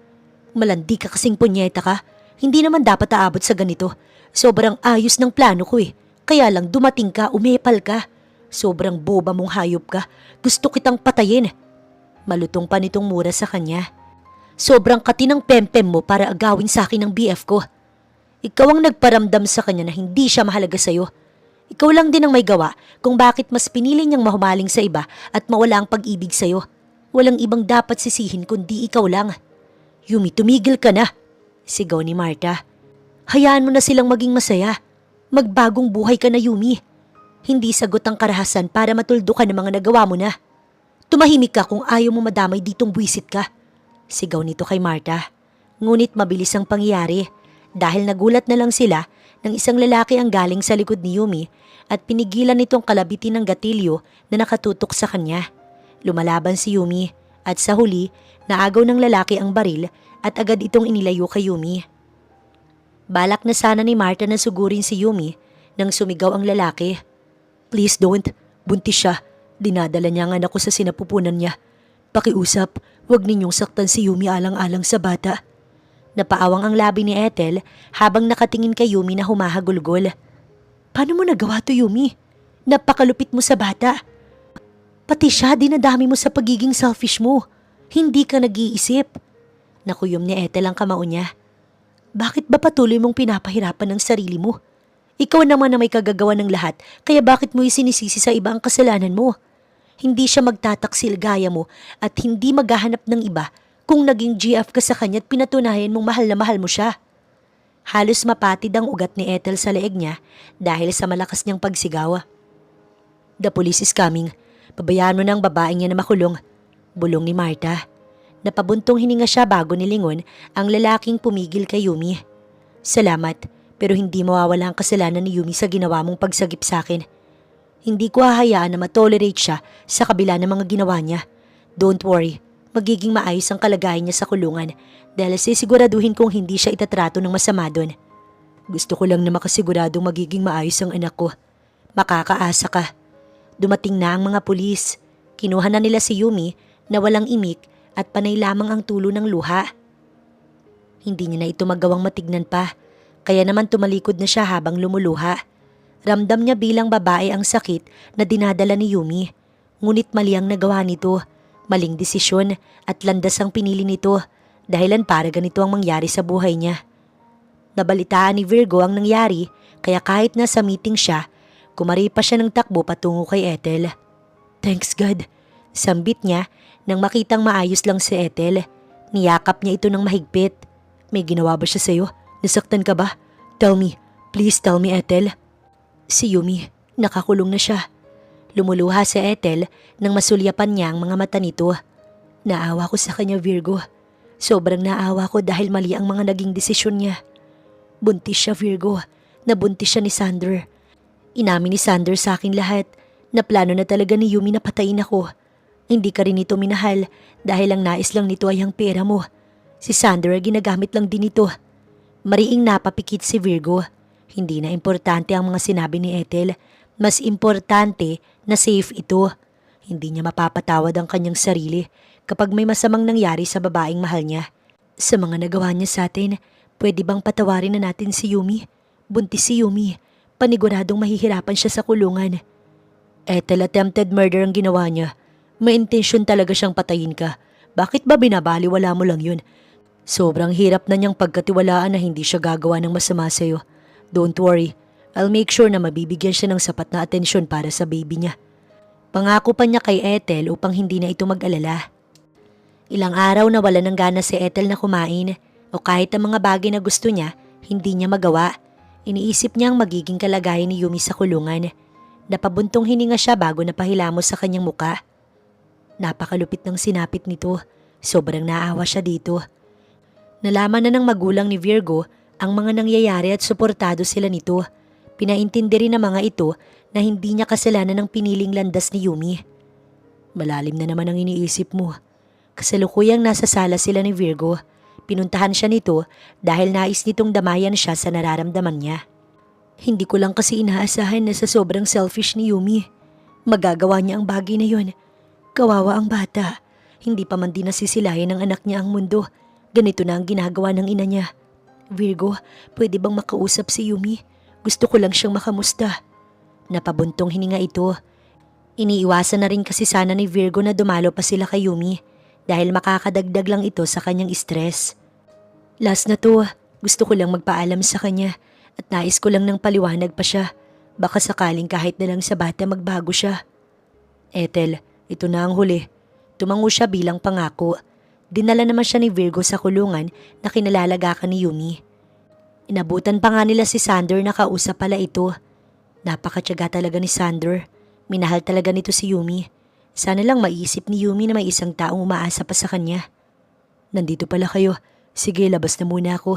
Malandi ka kasing punyeta ka. Hindi naman dapat aabot sa ganito. Sobrang ayos ng plano ko eh. Kaya lang dumating ka, umepal ka. Sobrang boba mong hayop ka. Gusto kitang patayin. Malutong pa nitong mura sa kanya. Sobrang katinang pempem mo para agawin sa akin ng BF ko. Ikaw ang nagparamdam sa kanya na hindi siya mahalaga sa'yo. Ikaw lang din ang may gawa kung bakit mas pinili niyang mahumaling sa iba at mawala ang pag-ibig sa'yo. Walang ibang dapat sisihin kundi ikaw lang. Yumi, tumigil ka na, sigaw ni Marta. Hayaan mo na silang maging masaya. Magbagong buhay ka na, Yumi. Hindi sagot ang karahasan para matuldo ka ng mga nagawa mo na. Tumahimik ka kung ayaw mo madamay ditong buwisit ka, sigaw nito kay Marta. Ngunit mabilis ang pangyayari dahil nagulat na lang sila nang isang lalaki ang galing sa likod ni Yumi at pinigilan nitong kalabitin ng gatilyo na nakatutok sa kanya. Lumalaban si Yumi at sa huli, naagaw ng lalaki ang baril at agad itong inilayo kay Yumi. Balak na sana ni Marta na sugurin si Yumi nang sumigaw ang lalaki. Please don't, buntis siya. Dinadala niya ang anak ko sa sinapupunan niya. Pakiusap, huwag ninyong saktan si Yumi alang-alang sa bata. Napaawang ang labi ni Ethel habang nakatingin kay Yumi na humahagulgol. Paano mo nagawa to, Yumi? Napakalupit mo sa bata. Pati siya dinadami mo sa pagiging selfish mo. Hindi ka nag-iisip. Nakuyom ni Ethel ang kamao niya. Bakit ba patuloy mong pinapahirapan ang sarili mo? Ikaw naman na may kagagawa ng lahat, kaya bakit mo isinisisi sa iba ang kasalanan mo? Hindi siya magtataksil gaya mo at hindi maghahanap ng iba kung naging GF ka sa kanya at pinatunayan mong mahal na mahal mo siya. Halos mapatid ang ugat ni Ethel sa leeg niya dahil sa malakas niyang pagsigaw. The police is coming. Pabayaan mo na ang babaeng niya na makulong. Bulong ni Marta. Napabuntong hininga siya bago nilingon ang lalaking pumigil kay Yumi. Salamat, pero hindi mawawala ang kasalanan ni Yumi sa ginawa mong pagsagip sa akin. Hindi ko hahayaan na matolerate siya sa kabila ng mga ginawa niya. Don't worry, magiging maayos ang kalagayan niya sa kulungan dahil sisiguraduhin kong hindi siya itatrato ng masama doon. Gusto ko lang na makasiguradong magiging maayos ang anak ko. Makakaasa ka. Dumating na ang mga pulis. Kinuha na nila si Yumi na walang imik at panay lamang ang tulo ng luha. Hindi niya na ito magawang matignan pa, kaya naman tumalikod na siya habang lumuluha. Ramdam niya bilang babae ang sakit na dinadala ni Yumi. Ngunit mali ang nagawa nito, maling desisyon at landas ang pinili nito dahilan para ganito ang mangyari sa buhay niya. Nabalitaan ni Virgo ang nangyari kaya kahit nasa meeting siya, kumari pa siya ng takbo patungo kay Ethel. Thanks God, sambit niya nang makitang maayos lang si Ethel. Niyakap niya ito ng mahigpit. May ginawa ba siya sa'yo? Nasaktan ka ba? Tell me, please tell me, Ethel. Si Yumi, nakakulong na siya. Lumuluha si Ethel nang masulyapan niya ang mga mata nito. Naawa ko sa kanya, Virgo. Sobrang naawa ko dahil mali ang mga naging desisyon niya. Buntis siya, Virgo. Nabuntis siya ni Sander. Inamin ni Sander sa akin lahat na plano na talaga ni Yumi na patayin ako. Hindi ka rin ito minahal dahil ang nais lang nito ay ang pera mo. Si Sander ay ginagamit lang din ito. Mariing napapikit si Virgo. Hindi na importante ang mga sinabi ni Ethel. Mas importante na safe ito. Hindi niya mapapatawad ang kanyang sarili kapag may masamang nangyari sa babaeng mahal niya. Sa mga nagawa niya sa atin, pwede bang patawarin na natin si Yumi? Buntis si Yumi. Paniguradong mahihirapan siya sa kulungan. Ethel, attempted murder ang ginawa niya. May intensyon talaga siyang patayin ka. Bakit ba binabaliwala mo lang yun? Sobrang hirap na niyang pagkatiwalaan na hindi siya gagawa ng masama sa'yo. Don't worry, I'll make sure na mabibigyan siya ng sapat na atensyon para sa baby niya. Pangako pa niya kay Ethel upang hindi na ito mag-alala. Ilang araw na wala ng gana si Ethel na kumain o kahit ang mga bagay na gusto niya, hindi niya magawa. Iniisip niya ang magiging kalagayan ni Yumi sa kulungan. Napabuntong hininga siya bago napahilamos sa kanyang muka. Napakalupit ng sinapit nito. Sobrang naawa siya dito. Nalaman na ng magulang ni Virgo ang mga nangyayari at suportado sila nito. Pinaintindi rin ng mga ito na hindi niya kasalanan ng piniling landas ni Yumi. Malalim na naman ang iniisip mo. Kasalukuyang nasa sala sila ni Virgo. Pinuntahan siya nito dahil nais nitong damayan siya sa nararamdaman niya. Hindi ko lang kasi inaasahan na sa sobrang selfish ni Yumi. Magagawa niya ang bagay na yon. Kawawa ang bata. Hindi pa man din nasisilayan ng anak niya ang mundo. Ganito na ang ginagawa ng ina niya. Virgo, pwede bang makausap si Yumi? Gusto ko lang siyang makamusta. Napabuntong hininga ito. Iniiwasan na rin kasi sana ni Virgo na dumalo pa sila kay Yumi dahil makakadagdag lang ito sa kanyang stress. Last na to, gusto ko lang magpaalam sa kanya at nais ko lang ng paliwanag pa siya. Baka sakaling kahit na lang sa bata magbago siya. Ethel, ito na ang huli. Tumango siya bilang pangako. Dinala naman siya ni Virgo sa kulungan na kinalalagakan ni Yumi. Inabutan pa nga nila si Sander na kausap pala ito. Napakatyaga talaga ni Sander. Minahal talaga nito si Yumi. Sana lang maisip ni Yumi na may isang taong umaasa pa sa kanya. Nandito pala kayo. Sige, labas na muna ako.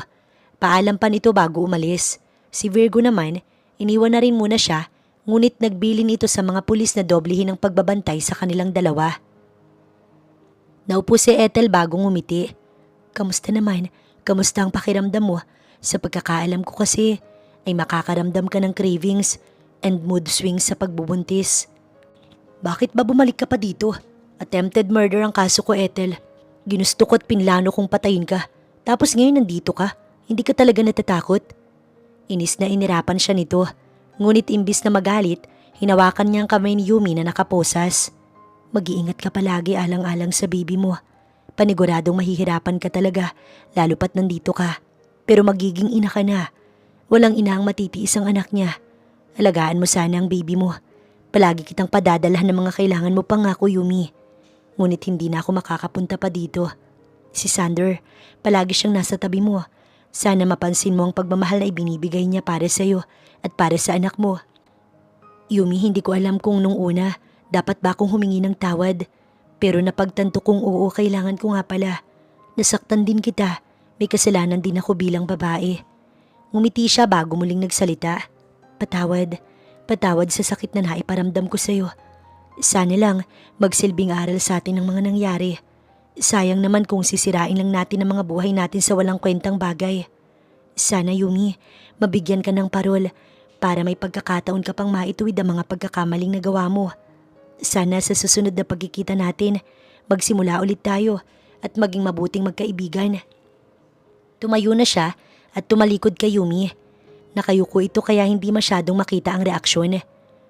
Paalam pa nito bago umalis. Si Virgo naman, iniwan na rin muna siya, ngunit nagbilin ito sa mga pulis na doblehin ang pagbabantay sa kanilang dalawa. Naupo si Ethel bagong ngumiti. Kamusta naman? Kamusta ang pakiramdam mo? Sa pagkakaalam ko kasi ay makakaramdam ka ng cravings and mood swings sa pagbubuntis. Bakit ba bumalik ka pa dito? Attempted murder ang kaso ko, Ethel. Ginusto ko at pinlano kong patayin ka. Tapos ngayon nandito ka. Hindi ka talaga natatakot? Inis na inirapan siya nito. Ngunit imbis na magalit, hinawakan niya ang kamay ni Yumi na nakaposas. Mag-iingat ka palagi alang-alang sa baby mo. Paniguradong mahihirapan ka talaga, lalo pat nandito ka. Pero magiging ina ka na. Walang ina ang matitiis ang anak niya. Alagaan mo sana ang baby mo. Palagi kitang padadalhan ng mga kailangan mo pangako, Yumi. Ngunit hindi na ako makakapunta pa dito. Si Sander, palagi siyang nasa tabi mo. Sana mapansin mo ang pagmamahal na ibinibigay niya para sa'yo at para sa anak mo. Yumi, hindi ko alam kung nung una, dapat ba akong humingi ng tawad? Pero napagtanto kong oo, kailangan ko nga pala. Nasaktan din kita. May kasalanan din ako bilang babae. Ngumiti siya bago muling nagsalita. Patawad. Patawad sa sakit na naiparamdam ko sa'yo. Sana lang magsilbing aral sa atin ang mga nangyari. Sayang naman kung sisirain lang natin ang mga buhay natin sa walang kwentang bagay. Sana, Yumi, mabigyan ka ng parol para may pagkakataon ka pang maituwid ang mga pagkakamaling nagawa mo. Sana sa susunod na pagkikita natin, magsimula ulit tayo at maging mabuting magkaibigan. Tumayo na siya at tumalikod kay Yumi. Nakayuko ito kaya hindi masyadong makita ang reaksyon.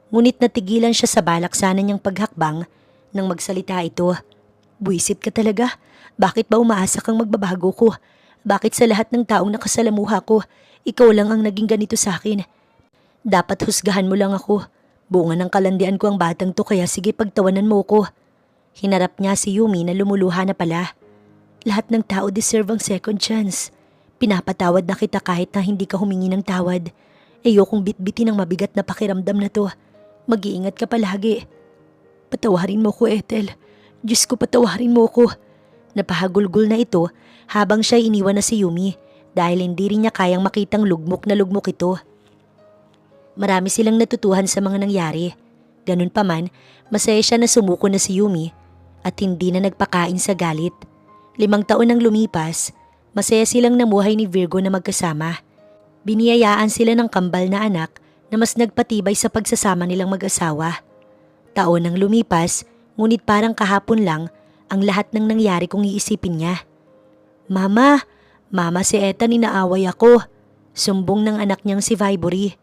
Ngunit natigilan siya sa balak sana niyang paghakbang nang magsalita ito. Buisit ka talaga. Bakit ba umaasa kang magbabago ko? Bakit sa lahat ng taong nakasalamuha ko, ikaw lang ang naging ganito sa akin? Dapat husgahan mo lang ako. Bunga ng kalandian ko ang batang to kaya sige pagtawanan mo ko. Hinarap niya si Yumi na lumuluha na pala. Lahat ng tao deserve ang second chance. Pinapatawad na kita kahit na hindi ka humingi ng tawad. Ayokong bitbitin ang mabigat na pakiramdam na to. Mag-iingat ka palagi. Patawarin mo ko, Ethel. Diyos ko, patawarin mo ko. Napahagulgol na ito habang siya iniwan na si Yumi dahil hindi rin niya kayang makitang lugmok na lugmok ito. Marami silang natutuhan sa mga nangyari. Ganun pa man, masaya siya na sumuko na si Yumi at hindi na nagpakain sa galit. 5 taon nang lumipas, masaya silang namuhay ni Virgo na magkasama. Biniyayaan sila ng kambal na anak na mas nagpatibay sa pagsasama nilang mag-asawa. Taon nang lumipas, ngunit parang kahapon lang ang lahat ng nangyari kung iisipin niya. Mama, si Ethan, inaaway ako. Sumbong ng anak niyang si Vibory.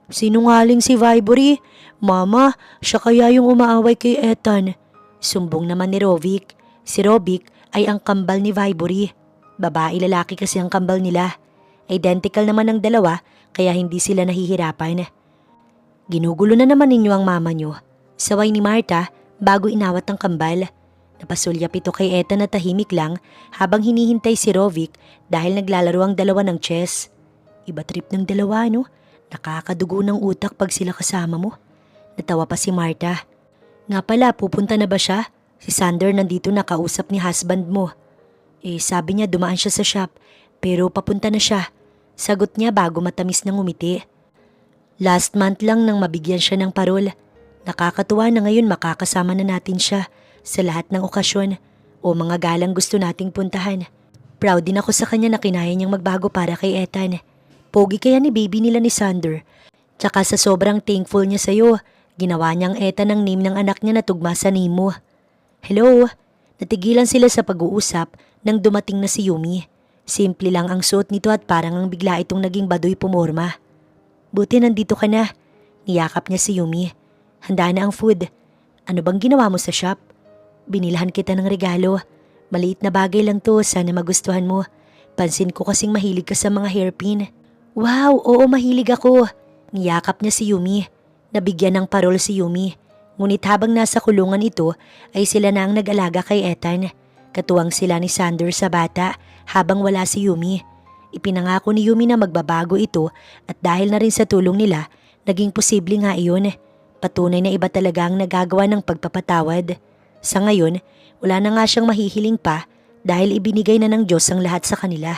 Sinungaling si Vibory? Mama, siya kaya yung umaaway kay Ethan. Sumbong naman ni Rovic. Si Rovic ay ang kambal ni Vibory. Babae-lalaki kasi ang kambal nila. Identical naman ang dalawa kaya hindi sila nahihirapan. Ginugulo na naman ninyo ang mama nyo. Saway ni Marta bago inawat ang kambal. Napasulyap ito kay Ethan na tahimik lang habang hinihintay si Rovic dahil naglalaro ang dalawa ng chess. Iba trip ng dalawa, no? Nakakadugo ng utak pag sila kasama mo. Natawa pa si Marta. Nga pala, pupunta na ba siya? Si Sander nandito na kausap ni husband mo. Sabi niya dumaan siya sa shop, pero papunta na siya. Sagot niya bago matamis na ngumiti. Last month lang nang mabigyan siya ng parol. Nakakatuwa na ngayon makakasama na natin siya sa lahat ng okasyon o mga galang gusto nating puntahan. Proud din ako sa kanya na kinaya niyang magbago para kay Ethan. Pogi kaya ni baby nila ni Sander. Tsaka sa sobrang thankful niya sa'yo, ginawa niyang Ethan ang name ng anak niya na tugma sa name mo. Hello? Natigilan sila sa pag-uusap nang dumating na si Yumi. Simple lang ang suot nito at parang ang bigla itong naging baduy pumorma. Buti nandito ka na. Niyakap niya si Yumi. Handa na ang food. Ano bang ginawa mo sa shop? Binilhan kita ng regalo. Maliit na bagay lang to, sana magustuhan mo. Pansin ko kasing mahilig ka sa mga hairpin. Wow, oo mahilig ako. Niyakap niya si Yumi. Nabigyan ng parol si Yumi. Ngunit habang nasa kulungan ito ay sila na ang nag-alaga kay Ethan. Katuwang sila ni Sander sa bata habang wala si Yumi. Ipinangako ni Yumi na magbabago ito at dahil na rin sa tulong nila, naging posible nga iyon. Patunay na iba talaga ang nagagawa ng pagpapatawad. Sa ngayon, wala na nga siyang mahihiling pa dahil ibinigay na ng Diyos ang lahat sa kanila.